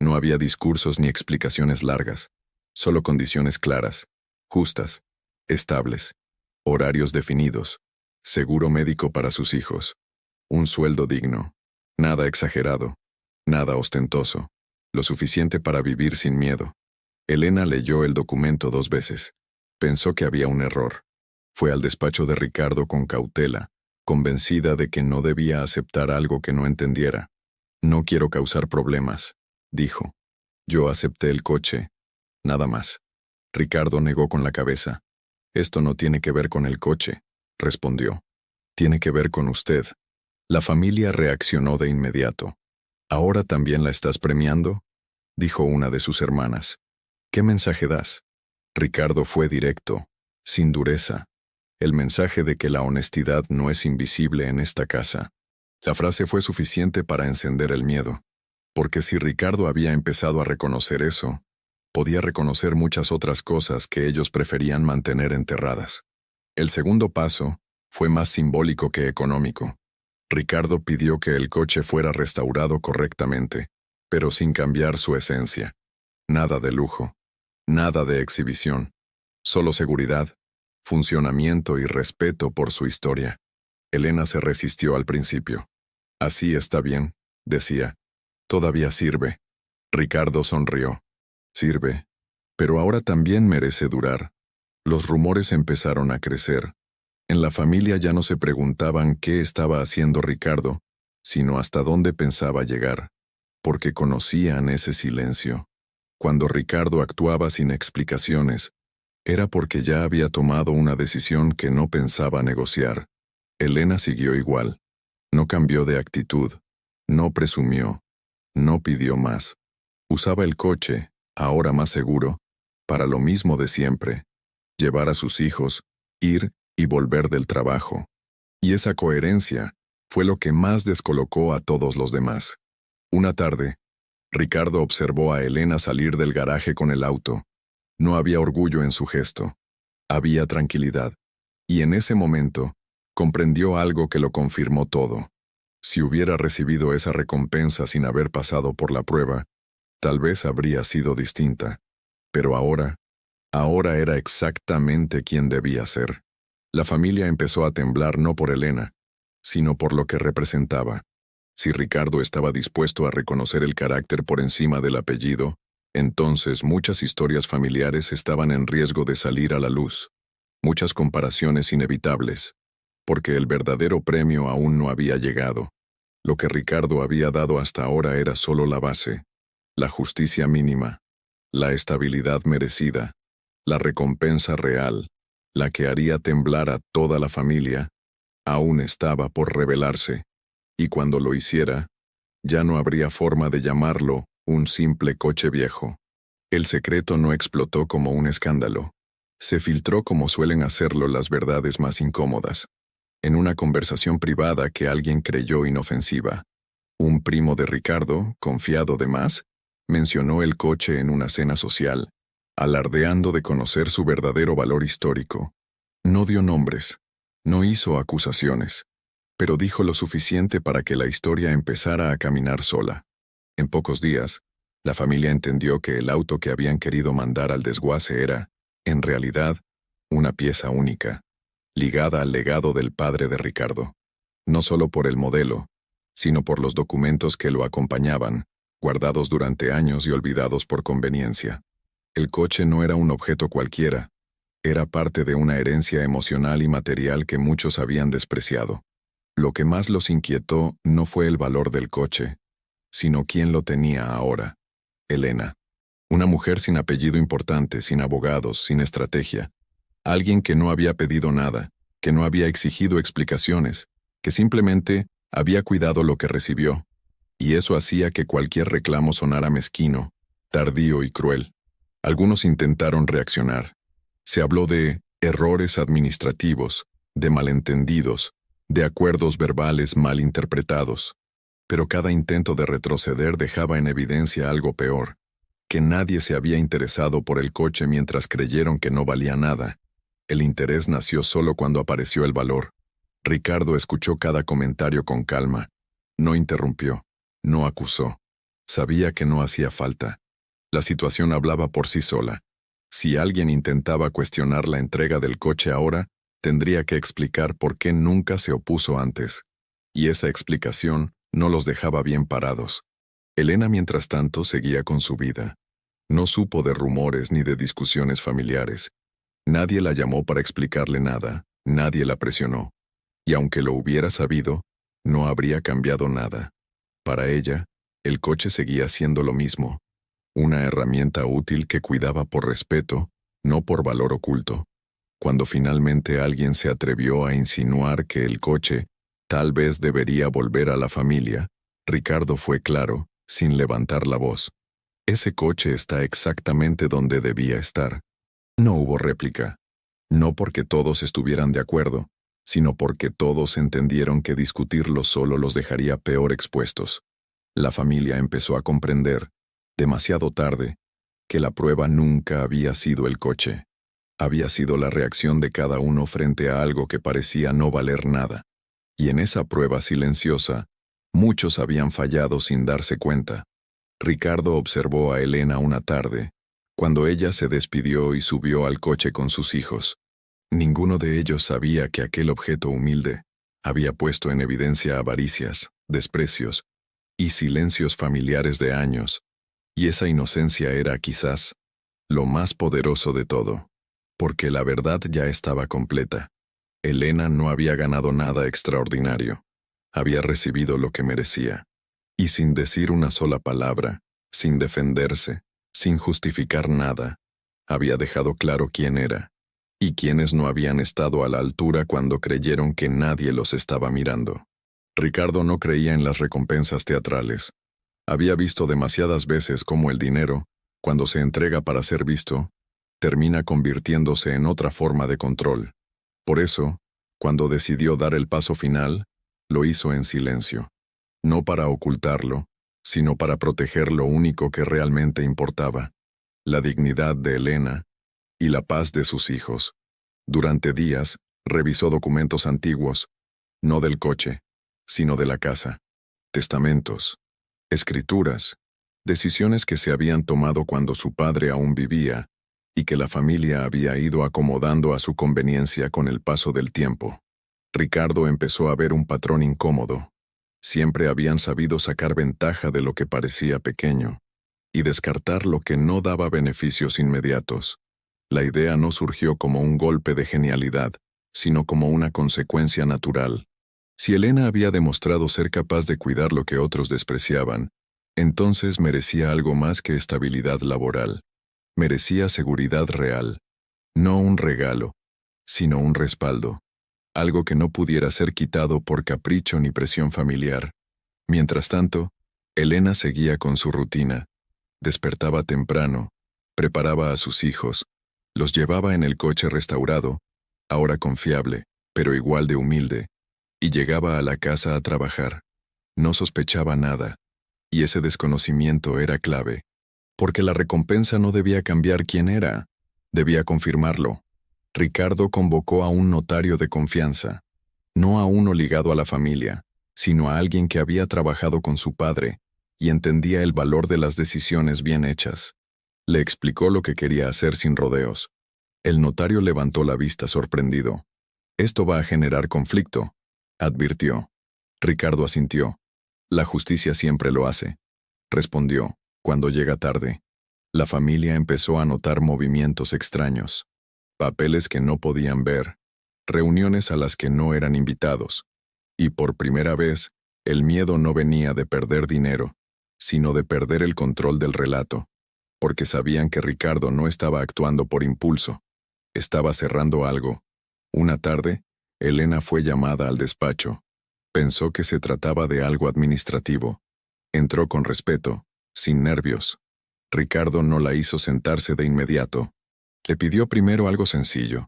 No había discursos ni explicaciones largas, solo condiciones claras, justas, estables, horarios definidos, seguro médico para sus hijos, un sueldo digno, nada exagerado, nada ostentoso, lo suficiente para vivir sin miedo. Elena leyó el documento 2 veces. Pensó que había un error. Fue al despacho de Ricardo con cautela, convencida de que no debía aceptar algo que no entendiera. «No quiero causar problemas», dijo. «Yo acepté el coche. Nada más». Ricardo negó con la cabeza. «Esto no tiene que ver con el coche», respondió. «Tiene que ver con usted». La familia reaccionó de inmediato. «¿Ahora también la estás premiando?», dijo una de sus hermanas. «¿Qué mensaje das?». Ricardo fue directo, sin dureza. El mensaje de que la honestidad no es invisible en esta casa. La frase fue suficiente para encender el miedo, porque si Ricardo había empezado a reconocer eso, podía reconocer muchas otras cosas que ellos preferían mantener enterradas. El segundo paso fue más simbólico que económico. Ricardo pidió que el coche fuera restaurado correctamente, pero sin cambiar su esencia. Nada de lujo, nada de exhibición, solo seguridad, funcionamiento y respeto por su historia. Elena se resistió al principio. Así está bien, decía. Todavía sirve. Ricardo sonrió. Sirve, pero ahora también merece durar. Los rumores empezaron a crecer. En la familia ya no se preguntaban qué estaba haciendo Ricardo, sino hasta dónde pensaba llegar, porque conocían ese silencio. Cuando Ricardo actuaba sin explicaciones, era porque ya había tomado una decisión que no pensaba negociar. Elena siguió igual. No cambió de actitud, no presumió, no pidió más. Usaba el coche, ahora más seguro, para lo mismo de siempre: llevar a sus hijos, ir y volver del trabajo. Y esa coherencia fue lo que más descolocó a todos los demás. Una tarde, Ricardo observó a Elena salir del garaje con el auto. No había orgullo en su gesto. Había tranquilidad. Y en ese momento, comprendió algo que lo confirmó todo. Si hubiera recibido esa recompensa sin haber pasado por la prueba, tal vez habría sido distinta. Pero ahora era exactamente quien debía ser. La familia empezó a temblar no por Elena, sino por lo que representaba. Si Ricardo estaba dispuesto a reconocer el carácter por encima del apellido, entonces muchas historias familiares estaban en riesgo de salir a la luz. Muchas comparaciones inevitables, porque el verdadero premio aún no había llegado. Lo que Ricardo había dado hasta ahora era solo la base, la justicia mínima, la estabilidad merecida, la recompensa real, la que haría temblar a toda la familia, aún estaba por revelarse, y cuando lo hiciera, ya no habría forma de llamarlo un simple coche viejo. El secreto no explotó como un escándalo. Se filtró como suelen hacerlo las verdades más incómodas. En una conversación privada que alguien creyó inofensiva. Un primo de Ricardo, confiado de más, mencionó el coche en una cena social, alardeando de conocer su verdadero valor histórico. No dio nombres, no hizo acusaciones, pero dijo lo suficiente para que la historia empezara a caminar sola. En pocos días, la familia entendió que el auto que habían querido mandar al desguace era, en realidad, una pieza única, ligada al legado del padre de Ricardo. No solo por el modelo, sino por los documentos que lo acompañaban, guardados durante años y olvidados por conveniencia. El coche no era un objeto cualquiera, era parte de una herencia emocional y material que muchos habían despreciado. Lo que más los inquietó no fue el valor del coche, sino quién lo tenía ahora. Elena. Una mujer sin apellido importante, sin abogados, sin estrategia. Alguien que no había pedido nada, que no había exigido explicaciones, que simplemente había cuidado lo que recibió. Y eso hacía que cualquier reclamo sonara mezquino, tardío y cruel. Algunos intentaron reaccionar. Se habló de errores administrativos, de malentendidos, de acuerdos verbales mal interpretados. Pero cada intento de retroceder dejaba en evidencia algo peor, que nadie se había interesado por el coche mientras creyeron que no valía nada. El interés nació solo cuando apareció el valor. Ricardo escuchó cada comentario con calma. No interrumpió, no acusó. Sabía que no hacía falta. La situación hablaba por sí sola. Si alguien intentaba cuestionar la entrega del coche ahora, tendría que explicar por qué nunca se opuso antes. Y esa explicación no los dejaba bien parados. Elena, mientras tanto, seguía con su vida. No supo de rumores ni de discusiones familiares. Nadie la llamó para explicarle nada, nadie la presionó. Y aunque lo hubiera sabido, no habría cambiado nada. Para ella, el coche seguía siendo lo mismo. Una herramienta útil que cuidaba por respeto, no por valor oculto. Cuando finalmente alguien se atrevió a insinuar que el coche tal vez debería volver a la familia, Ricardo fue claro, sin levantar la voz. Ese coche está exactamente donde debía estar. No hubo réplica. No porque todos estuvieran de acuerdo, sino porque todos entendieron que discutirlo solo los dejaría peor expuestos. La familia empezó a comprender, demasiado tarde, que la prueba nunca había sido el coche. Había sido la reacción de cada uno frente a algo que parecía no valer nada. Y en esa prueba silenciosa, muchos habían fallado sin darse cuenta. Ricardo observó a Elena una tarde, cuando ella se despidió y subió al coche con sus hijos. Ninguno de ellos sabía que aquel objeto humilde había puesto en evidencia avaricias, desprecios y silencios familiares de años, y esa inocencia era, quizás, lo más poderoso de todo, porque la verdad ya estaba completa. Elena no había ganado nada extraordinario, había recibido lo que merecía, y sin decir una sola palabra, sin defenderse, sin justificar nada, había dejado claro quién era, y quiénes no habían estado a la altura cuando creyeron que nadie los estaba mirando. Ricardo no creía en las recompensas teatrales. Había visto demasiadas veces cómo el dinero, cuando se entrega para ser visto, termina convirtiéndose en otra forma de control. Por eso, cuando decidió dar el paso final, lo hizo en silencio. No para ocultarlo, sino para proteger lo único que realmente importaba, la dignidad de Elena y la paz de sus hijos. Durante días, revisó documentos antiguos, no del coche, sino de la casa, testamentos, escrituras, decisiones que se habían tomado cuando su padre aún vivía y que la familia había ido acomodando a su conveniencia con el paso del tiempo. Ricardo empezó a ver un patrón incómodo. Siempre habían sabido sacar ventaja de lo que parecía pequeño y descartar lo que no daba beneficios inmediatos. La idea no surgió como un golpe de genialidad, sino como una consecuencia natural. Si Elena había demostrado ser capaz de cuidar lo que otros despreciaban, entonces merecía algo más que estabilidad laboral. Merecía seguridad real. No un regalo, sino un respaldo. Algo que no pudiera ser quitado por capricho ni presión familiar. Mientras tanto, Elena seguía con su rutina. Despertaba temprano, preparaba a sus hijos, los llevaba en el coche restaurado, ahora confiable, pero igual de humilde, y llegaba a la casa a trabajar. No sospechaba nada, y ese desconocimiento era clave, porque la recompensa no debía cambiar quién era, debía confirmarlo. Ricardo convocó a un notario de confianza, no a uno ligado a la familia, sino a alguien que había trabajado con su padre y entendía el valor de las decisiones bien hechas. Le explicó lo que quería hacer sin rodeos. El notario levantó la vista sorprendido. «Esto va a generar conflicto», advirtió. Ricardo asintió. «La justicia siempre lo hace», respondió, cuando llega tarde. La familia empezó a notar movimientos extraños. Papeles que no podían ver, reuniones a las que no eran invitados. Y por primera vez, el miedo no venía de perder dinero, sino de perder el control del relato, porque sabían que Ricardo no estaba actuando por impulso, estaba cerrando algo. Una tarde, Elena fue llamada al despacho. Pensó que se trataba de algo administrativo. Entró con respeto, sin nervios. Ricardo no la hizo sentarse de inmediato. Le pidió primero algo sencillo.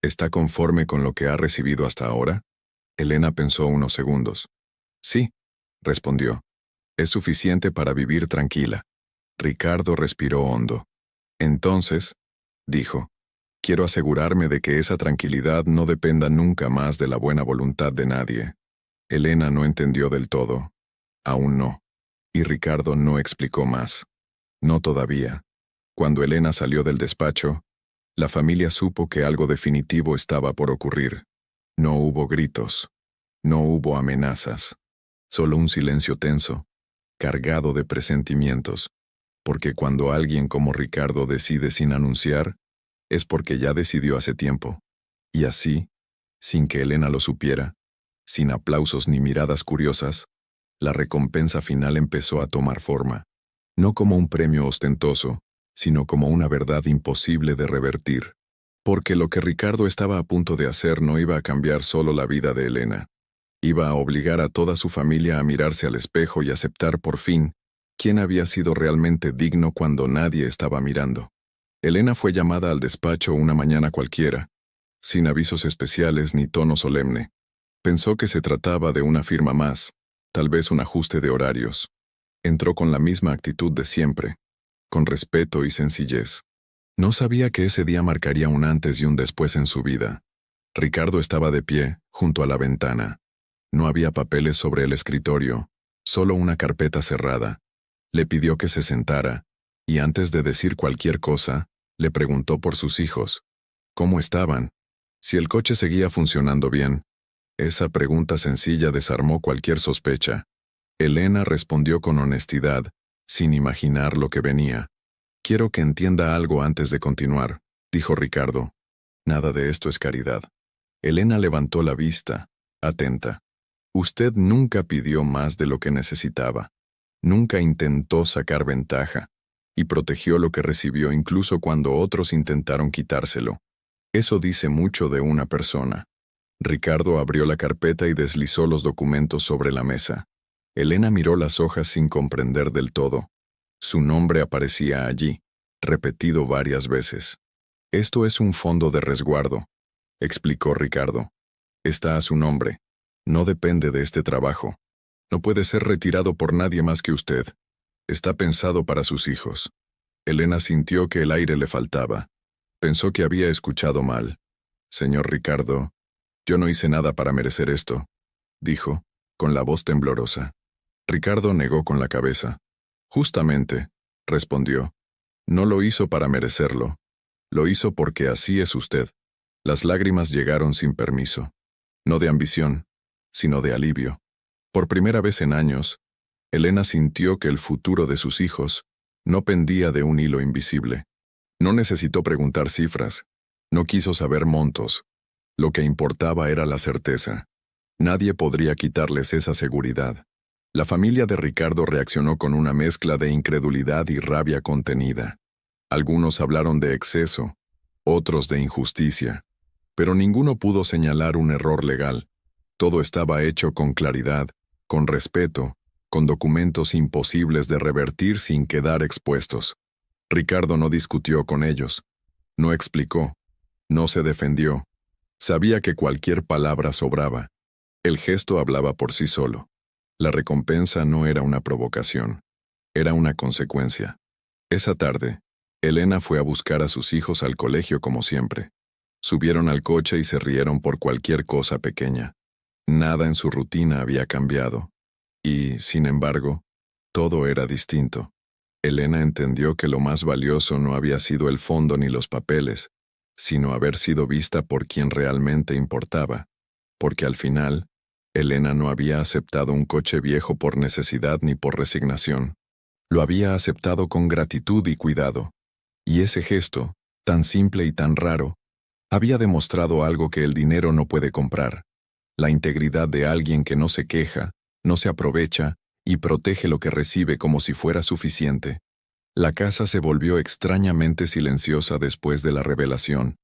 ¿Está conforme con lo que ha recibido hasta ahora? Elena pensó unos segundos. Sí, respondió. Es suficiente para vivir tranquila. Ricardo respiró hondo. Entonces, dijo, quiero asegurarme de que esa tranquilidad no dependa nunca más de la buena voluntad de nadie. Elena no entendió del todo. Aún no. Y Ricardo no explicó más. No todavía. Cuando Elena salió del despacho, la familia supo que algo definitivo estaba por ocurrir. No hubo gritos. No hubo amenazas. Solo un silencio tenso, cargado de presentimientos. Porque cuando alguien como Ricardo decide sin anunciar, es porque ya decidió hace tiempo. Y así, sin que Elena lo supiera, sin aplausos ni miradas curiosas, la recompensa final empezó a tomar forma. No como un premio ostentoso, sino como una verdad imposible de revertir. Porque lo que Ricardo estaba a punto de hacer no iba a cambiar solo la vida de Elena. Iba a obligar a toda su familia a mirarse al espejo y aceptar por fin quién había sido realmente digno cuando nadie estaba mirando. Elena fue llamada al despacho una mañana cualquiera, sin avisos especiales ni tono solemne. Pensó que se trataba de una firma más, tal vez un ajuste de horarios. Entró con la misma actitud de siempre, con respeto y sencillez. No sabía que ese día marcaría un antes y un después en su vida. Ricardo estaba de pie, junto a la ventana. No había papeles sobre el escritorio, solo una carpeta cerrada. Le pidió que se sentara, y antes de decir cualquier cosa, le preguntó por sus hijos. ¿Cómo estaban? Si el coche seguía funcionando bien. Esa pregunta sencilla desarmó cualquier sospecha. Elena respondió con honestidad, sin imaginar lo que venía. Quiero que entienda algo antes de continuar, dijo Ricardo. Nada de esto es caridad. Elena levantó la vista, atenta. Usted nunca pidió más de lo que necesitaba. Nunca intentó sacar ventaja, y protegió lo que recibió incluso cuando otros intentaron quitárselo. Eso dice mucho de una persona. Ricardo abrió la carpeta y deslizó los documentos sobre la mesa. Elena miró las hojas sin comprender del todo. Su nombre aparecía allí, repetido varias veces. Esto es un fondo de resguardo, explicó Ricardo. Está a su nombre. No depende de este trabajo. No puede ser retirado por nadie más que usted. Está pensado para sus hijos. Elena sintió que el aire le faltaba. Pensó que había escuchado mal. Señor Ricardo, yo no hice nada para merecer esto, dijo, con la voz temblorosa. Ricardo negó con la cabeza. Justamente, respondió. No lo hizo para merecerlo. Lo hizo porque así es usted. Las lágrimas llegaron sin permiso. No de ambición, sino de alivio. Por primera vez en años, Elena sintió que el futuro de sus hijos no pendía de un hilo invisible. No necesitó preguntar cifras. No quiso saber montos. Lo que importaba era la certeza. Nadie podría quitarles esa seguridad. La familia de Ricardo reaccionó con una mezcla de incredulidad y rabia contenida. Algunos hablaron de exceso, otros de injusticia, pero ninguno pudo señalar un error legal. Todo estaba hecho con claridad, con respeto, con documentos imposibles de revertir sin quedar expuestos. Ricardo no discutió con ellos, no explicó, no se defendió. Sabía que cualquier palabra sobraba. El gesto hablaba por sí solo. La recompensa no era una provocación, era una consecuencia. Esa tarde, Elena fue a buscar a sus hijos al colegio como siempre. Subieron al coche y se rieron por cualquier cosa pequeña. Nada en su rutina había cambiado. Y, sin embargo, todo era distinto. Elena entendió que lo más valioso no había sido el fondo ni los papeles, sino haber sido vista por quien realmente importaba, porque al final, Elena no había aceptado un coche viejo por necesidad ni por resignación. Lo había aceptado con gratitud y cuidado. Y ese gesto, tan simple y tan raro, había demostrado algo que el dinero no puede comprar: la integridad de alguien que no se queja, no se aprovecha y protege lo que recibe como si fuera suficiente. La casa se volvió extrañamente silenciosa después de la revelación.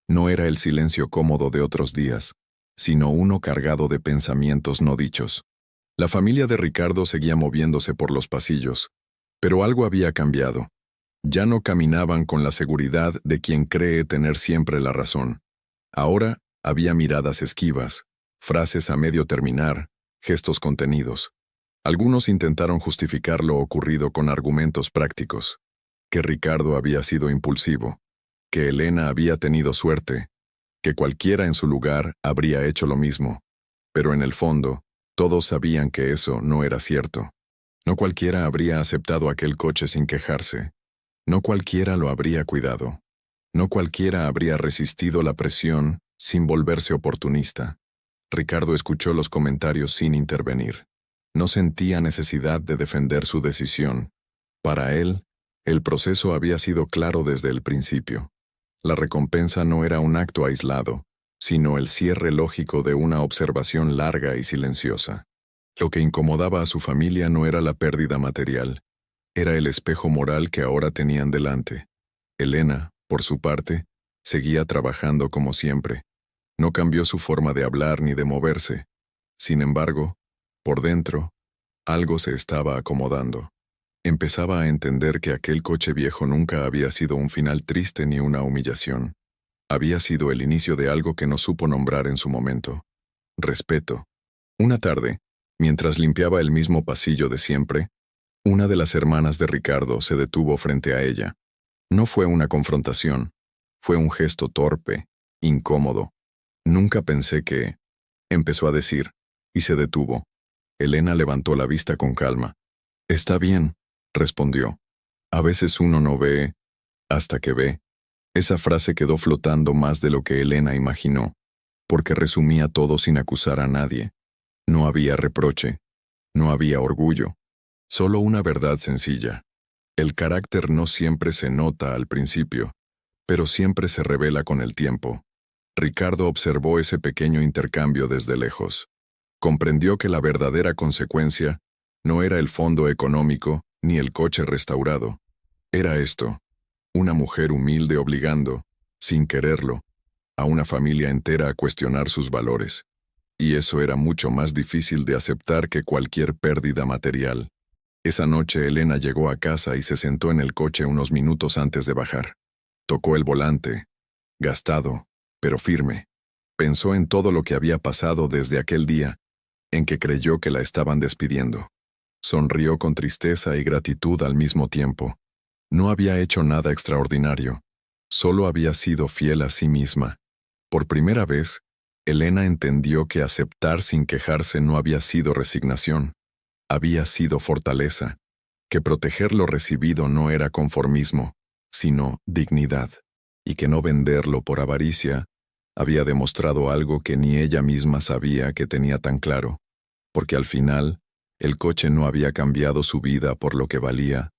No era el silencio cómodo de otros días, sino uno cargado de pensamientos no dichos. La familia de Ricardo seguía moviéndose por los pasillos, pero algo había cambiado. Ya no caminaban con la seguridad de quien cree tener siempre la razón. Ahora había miradas esquivas, frases a medio terminar, gestos contenidos. Algunos intentaron justificar lo ocurrido con argumentos prácticos: que Ricardo había sido impulsivo, que Elena había tenido suerte, que cualquiera en su lugar habría hecho lo mismo. Pero en el fondo, todos sabían que eso no era cierto. No cualquiera habría aceptado aquel coche sin quejarse. No cualquiera lo habría cuidado. No cualquiera habría resistido la presión sin volverse oportunista. Ricardo escuchó los comentarios sin intervenir. No sentía necesidad de defender su decisión. Para él, el proceso había sido claro desde el principio. La recompensa no era un acto aislado, sino el cierre lógico de una observación larga y silenciosa. Lo que incomodaba a su familia no era la pérdida material, era el espejo moral que ahora tenían delante. Elena, por su parte, seguía trabajando como siempre. No cambió su forma de hablar ni de moverse. Sin embargo, por dentro, algo se estaba acomodando. Empezaba a entender que aquel coche viejo nunca había sido un final triste ni una humillación. Había sido el inicio de algo que no supo nombrar en su momento: respeto. Una tarde, mientras limpiaba el mismo pasillo de siempre, una de las hermanas de Ricardo se detuvo frente a ella. No fue una confrontación, fue un gesto torpe, incómodo. Nunca pensé que... Empezó a decir, y se detuvo. Elena levantó la vista con calma. Está bien, respondió. A veces uno no ve hasta que ve. Esa frase quedó flotando más de lo que Elena imaginó, porque resumía todo sin acusar a nadie. No había reproche, no había orgullo, solo una verdad sencilla. El carácter no siempre se nota al principio, pero siempre se revela con el tiempo. Ricardo observó ese pequeño intercambio desde lejos. Comprendió que la verdadera consecuencia no era el fondo económico ni el coche restaurado. Era esto, una mujer humilde obligando, sin quererlo, a una familia entera a cuestionar sus valores. Y eso era mucho más difícil de aceptar que cualquier pérdida material. Esa noche Elena llegó a casa y se sentó en el coche unos minutos antes de bajar. Tocó el volante, gastado, pero firme. Pensó en todo lo que había pasado desde aquel día, en que creyó que la estaban despidiendo. Sonrió con tristeza y gratitud al mismo tiempo. No había hecho nada extraordinario, solo había sido fiel a sí misma. Por primera vez, Elena entendió que aceptar sin quejarse no había sido resignación, había sido fortaleza, que proteger lo recibido no era conformismo, sino dignidad, y que no venderlo por avaricia había demostrado algo que ni ella misma sabía que tenía tan claro, porque al final, el coche no había cambiado su vida por lo que valía,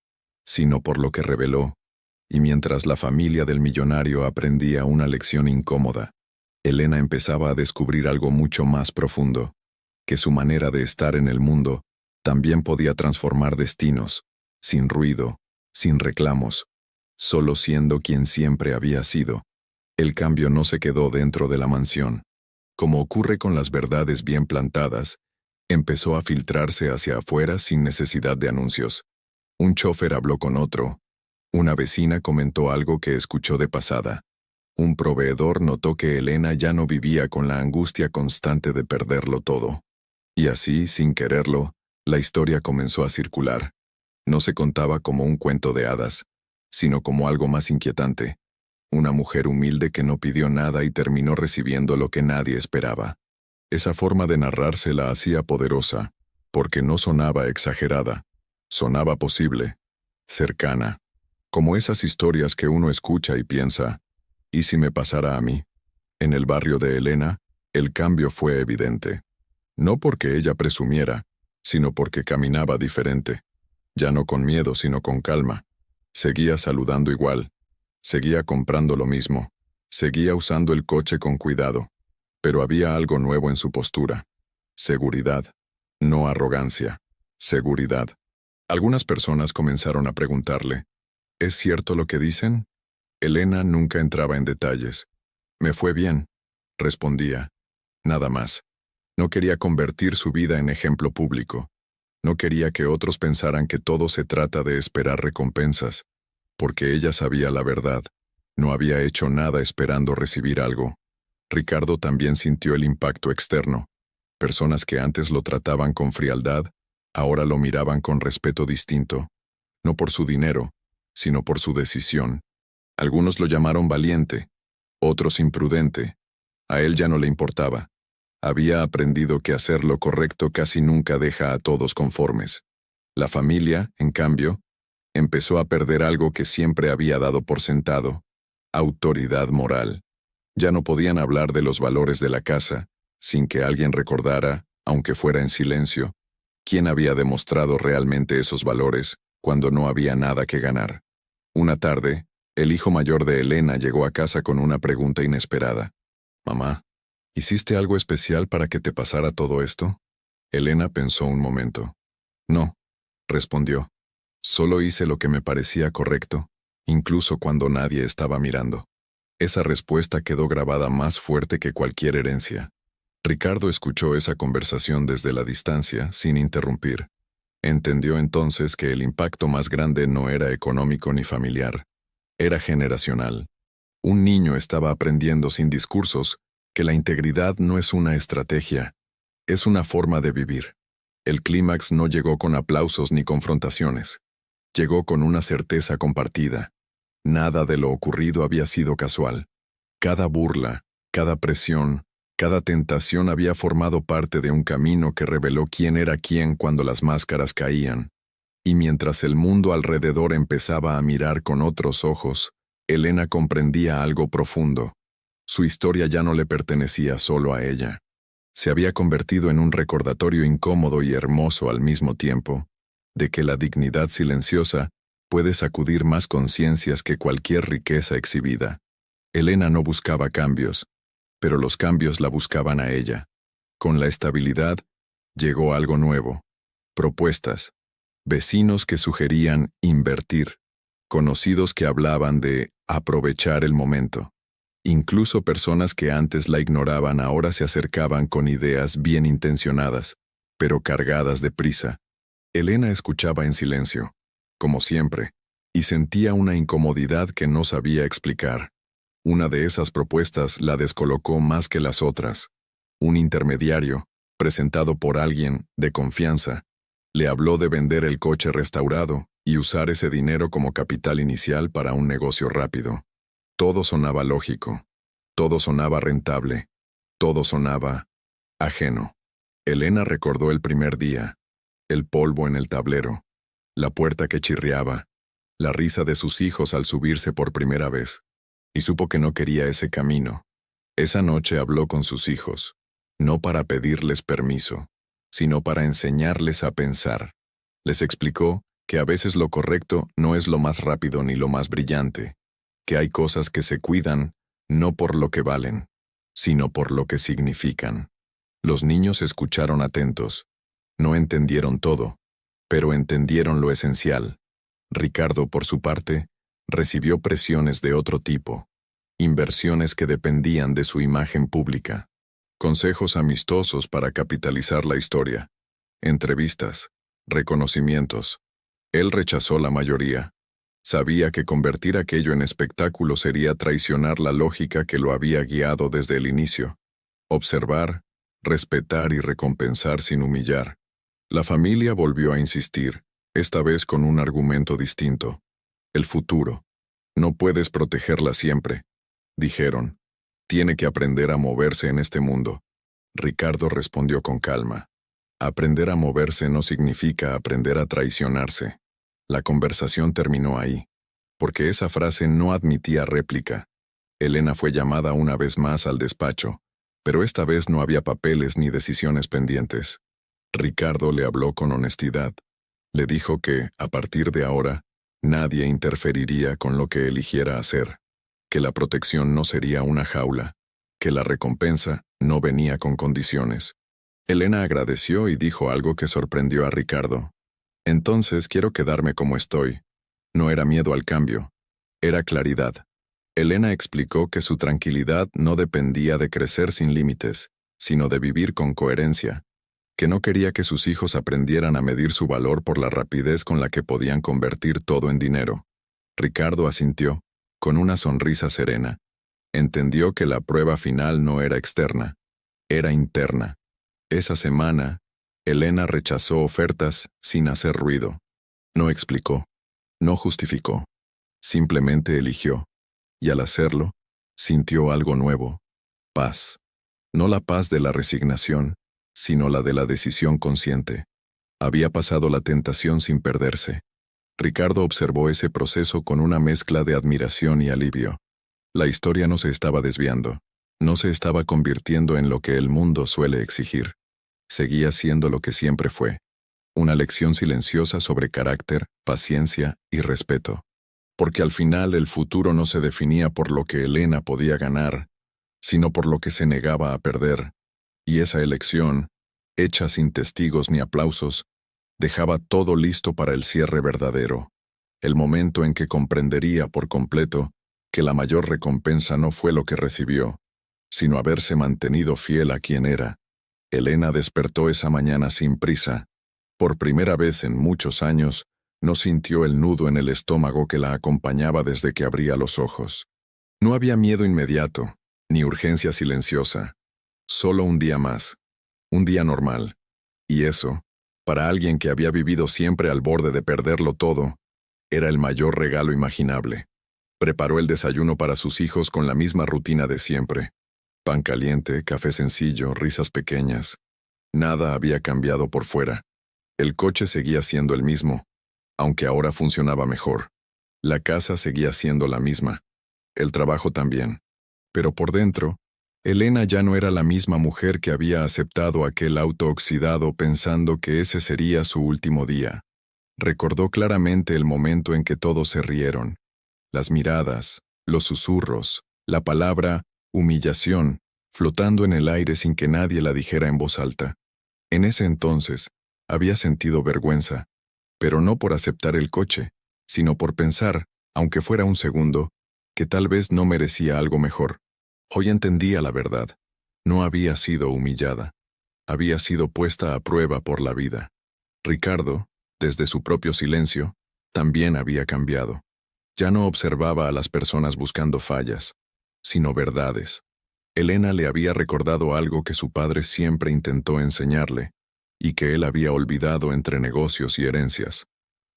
sino por lo que reveló, y mientras la familia del millonario aprendía una lección incómoda, Elena empezaba a descubrir algo mucho más profundo, que su manera de estar en el mundo también podía transformar destinos, sin ruido, sin reclamos, solo siendo quien siempre había sido. El cambio no se quedó dentro de la mansión. Como ocurre con las verdades bien plantadas, empezó a filtrarse hacia afuera sin necesidad de anuncios. Un chofer habló con otro. Una vecina comentó algo que escuchó de pasada. Un proveedor notó que Elena ya no vivía con la angustia constante de perderlo todo. Y así, sin quererlo, la historia comenzó a circular. No se contaba como un cuento de hadas, sino como algo más inquietante. Una mujer humilde que no pidió nada y terminó recibiendo lo que nadie esperaba. Esa forma de narrarse la hacía poderosa, porque no sonaba exagerada, sonaba posible, cercana, como esas historias que uno escucha y piensa, ¿y si me pasara a mí? En el barrio de Elena, el cambio fue evidente. No porque ella presumiera, sino porque caminaba diferente. Ya no con miedo, sino con calma. Seguía saludando igual. Seguía comprando lo mismo. Seguía usando el coche con cuidado. Pero había algo nuevo en su postura. Seguridad. No arrogancia. Seguridad. Algunas personas comenzaron a preguntarle, ¿es cierto lo que dicen? Elena nunca entraba en detalles. Me fue bien, respondía. Nada más. No quería convertir su vida en ejemplo público. No quería que otros pensaran que todo se trata de esperar recompensas, porque ella sabía la verdad. No había hecho nada esperando recibir algo. Ricardo también sintió el impacto externo. Personas que antes lo trataban con frialdad, ahora lo miraban con respeto distinto. No por su dinero, sino por su decisión. Algunos lo llamaron valiente, otros imprudente. A él ya no le importaba. Había aprendido que hacer lo correcto casi nunca deja a todos conformes. La familia, en cambio, empezó a perder algo que siempre había dado por sentado: autoridad moral. Ya no podían hablar de los valores de la casa, sin que alguien recordara, aunque fuera en silencio, quién había demostrado realmente esos valores cuando no había nada que ganar. Una tarde, el hijo mayor de Elena llegó a casa con una pregunta inesperada. «Mamá, ¿hiciste algo especial para que te pasara todo esto?» Elena pensó un momento. «No», respondió. «Solo hice lo que me parecía correcto, incluso cuando nadie estaba mirando». Esa respuesta quedó grabada más fuerte que cualquier herencia. Ricardo escuchó esa conversación desde la distancia, sin interrumpir. Entendió entonces que el impacto más grande no era económico ni familiar. Era generacional. Un niño estaba aprendiendo sin discursos que la integridad no es una estrategia, es una forma de vivir. El clímax no llegó con aplausos ni confrontaciones. Llegó con una certeza compartida. Nada de lo ocurrido había sido casual. Cada burla, cada presión, cada tentación había formado parte de un camino que reveló quién era quién cuando las máscaras caían. Y mientras el mundo alrededor empezaba a mirar con otros ojos, Elena comprendía algo profundo. Su historia ya no le pertenecía solo a ella. Se había convertido en un recordatorio incómodo y hermoso al mismo tiempo, de que la dignidad silenciosa puede sacudir más conciencias que cualquier riqueza exhibida. Elena no buscaba cambios, pero los cambios la buscaban a ella. Con la estabilidad, llegó algo nuevo. Propuestas. Vecinos que sugerían invertir. Conocidos que hablaban de aprovechar el momento. Incluso personas que antes la ignoraban ahora se acercaban con ideas bien intencionadas, pero cargadas de prisa. Elena escuchaba en silencio, como siempre, y sentía una incomodidad que no sabía explicar. Una de esas propuestas la descolocó más que las otras. Un intermediario, presentado por alguien de confianza, le habló de vender el coche restaurado y usar ese dinero como capital inicial para un negocio rápido. Todo sonaba lógico, todo sonaba rentable, todo sonaba ajeno. Elena recordó el primer día, el polvo en el tablero, la puerta que chirriaba, la risa de sus hijos al subirse por primera vez, y supo que no quería ese camino. Esa noche habló con sus hijos, no para pedirles permiso, sino para enseñarles a pensar. Les explicó que a veces lo correcto no es lo más rápido ni lo más brillante, que hay cosas que se cuidan no por lo que valen, sino por lo que significan. Los niños escucharon atentos. No entendieron todo, pero entendieron lo esencial. Ricardo, por su parte, recibió presiones de otro tipo, inversiones que dependían de su imagen pública, consejos amistosos para capitalizar la historia, entrevistas, reconocimientos. Él rechazó la mayoría. Sabía que convertir aquello en espectáculo sería traicionar la lógica que lo había guiado desde el inicio. Observar, respetar y recompensar sin humillar. La familia volvió a insistir, esta vez con un argumento distinto. El futuro. No puedes protegerla siempre, dijeron. Tiene que aprender a moverse en este mundo. Ricardo respondió con calma. Aprender a moverse no significa aprender a traicionarse. La conversación terminó ahí, porque esa frase no admitía réplica. Elena fue llamada una vez más al despacho, pero esta vez no había papeles ni decisiones pendientes. Ricardo le habló con honestidad. Le dijo que, a partir de ahora, nadie interferiría con lo que eligiera hacer, que la protección no sería una jaula, que la recompensa no venía con condiciones. Elena agradeció y dijo algo que sorprendió a Ricardo. Entonces quiero quedarme como estoy. No era miedo al cambio, era claridad. Elena explicó que su tranquilidad no dependía de crecer sin límites, sino de vivir con coherencia, que no quería que sus hijos aprendieran a medir su valor por la rapidez con la que podían convertir todo en dinero. Ricardo asintió, con una sonrisa serena. Entendió que la prueba final no era externa, era interna. Esa semana, Elena rechazó ofertas sin hacer ruido. No explicó, no justificó, simplemente eligió, y al hacerlo, sintió algo nuevo, paz. No la paz de la resignación, sino la de la decisión consciente. Había pasado la tentación sin perderse. Ricardo observó ese proceso con una mezcla de admiración y alivio. La historia no se estaba desviando, no se estaba convirtiendo en lo que el mundo suele exigir. Seguía siendo lo que siempre fue, una lección silenciosa sobre carácter, paciencia y respeto. Porque al final el futuro no se definía por lo que Elena podía ganar, sino por lo que se negaba a perder. Y esa elección, hecha sin testigos ni aplausos, dejaba todo listo para el cierre verdadero, el momento en que comprendería por completo que la mayor recompensa no fue lo que recibió, sino haberse mantenido fiel a quien era. Elena despertó esa mañana sin prisa. Por primera vez en muchos años, no sintió el nudo en el estómago que la acompañaba desde que abría los ojos. No había miedo inmediato, ni urgencia silenciosa. Solo un día más. Un día normal. Y eso, para alguien que había vivido siempre al borde de perderlo todo, era el mayor regalo imaginable. Preparó el desayuno para sus hijos con la misma rutina de siempre. Pan caliente, café sencillo, risas pequeñas. Nada había cambiado por fuera. El coche seguía siendo el mismo, aunque ahora funcionaba mejor. La casa seguía siendo la misma. El trabajo también. Pero por dentro, Elena ya no era la misma mujer que había aceptado aquel auto oxidado pensando que ese sería su último día. Recordó claramente el momento en que todos se rieron. Las miradas, los susurros, la palabra humillación, flotando en el aire sin que nadie la dijera en voz alta. En ese entonces, había sentido vergüenza, pero no por aceptar el coche, sino por pensar, aunque fuera un segundo, que tal vez no merecía algo mejor. Hoy entendía la verdad. No había sido humillada. Había sido puesta a prueba por la vida. Ricardo, desde su propio silencio, también había cambiado. Ya no observaba a las personas buscando fallas, sino verdades. Elena le había recordado algo que su padre siempre intentó enseñarle, y que él había olvidado entre negocios y herencias,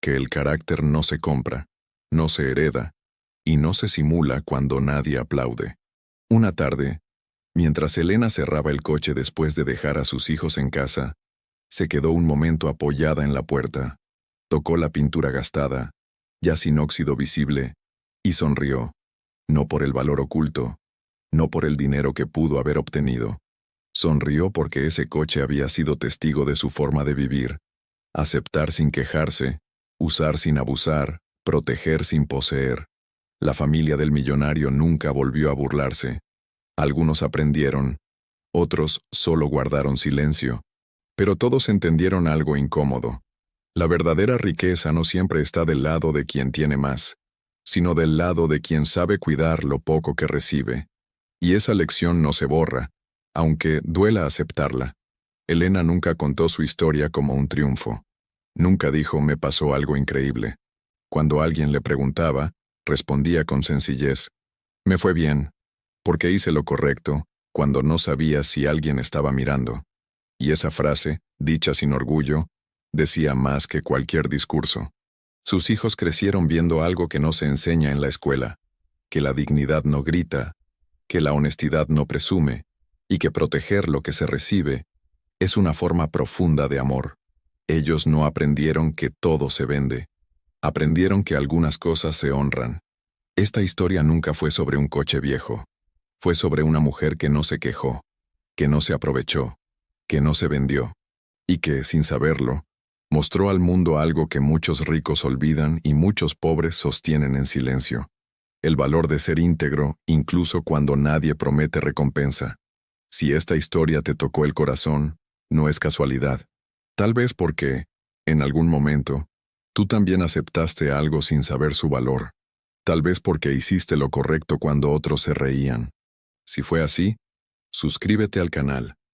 que el carácter no se compra, no se hereda, y no se simula cuando nadie aplaude. Una tarde, mientras Elena cerraba el coche después de dejar a sus hijos en casa, se quedó un momento apoyada en la puerta, tocó la pintura gastada, ya sin óxido visible, y sonrió, no por el valor oculto, no por el dinero que pudo haber obtenido. Sonrió porque ese coche había sido testigo de su forma de vivir, aceptar sin quejarse, usar sin abusar, proteger sin poseer. La familia del millonario nunca volvió a burlarse. Algunos aprendieron, otros solo guardaron silencio, pero todos entendieron algo incómodo. La verdadera riqueza no siempre está del lado de quien tiene más, sino del lado de quien sabe cuidar lo poco que recibe. Y esa lección no se borra, aunque duela aceptarla. Elena nunca contó su historia como un triunfo. Nunca dijo me pasó algo increíble. Cuando alguien le preguntaba, respondía con sencillez, me fue bien, porque hice lo correcto, cuando no sabía si alguien estaba mirando. Y esa frase, dicha sin orgullo, decía más que cualquier discurso. Sus hijos crecieron viendo algo que no se enseña en la escuela, que la dignidad no grita, que la honestidad no presume, y que proteger lo que se recibe es una forma profunda de amor. Ellos no aprendieron que todo se vende. Aprendieron que algunas cosas se honran. Esta historia nunca fue sobre un coche viejo. Fue sobre una mujer que no se quejó, que no se aprovechó, que no se vendió, y que, sin saberlo, mostró al mundo algo que muchos ricos olvidan y muchos pobres sostienen en silencio. El valor de ser íntegro, incluso cuando nadie promete recompensa. Si esta historia te tocó el corazón, no es casualidad. Tal vez porque, en algún momento, tú también aceptaste algo sin saber su valor. Tal vez porque hiciste lo correcto cuando otros se reían. Si fue así, suscríbete al canal.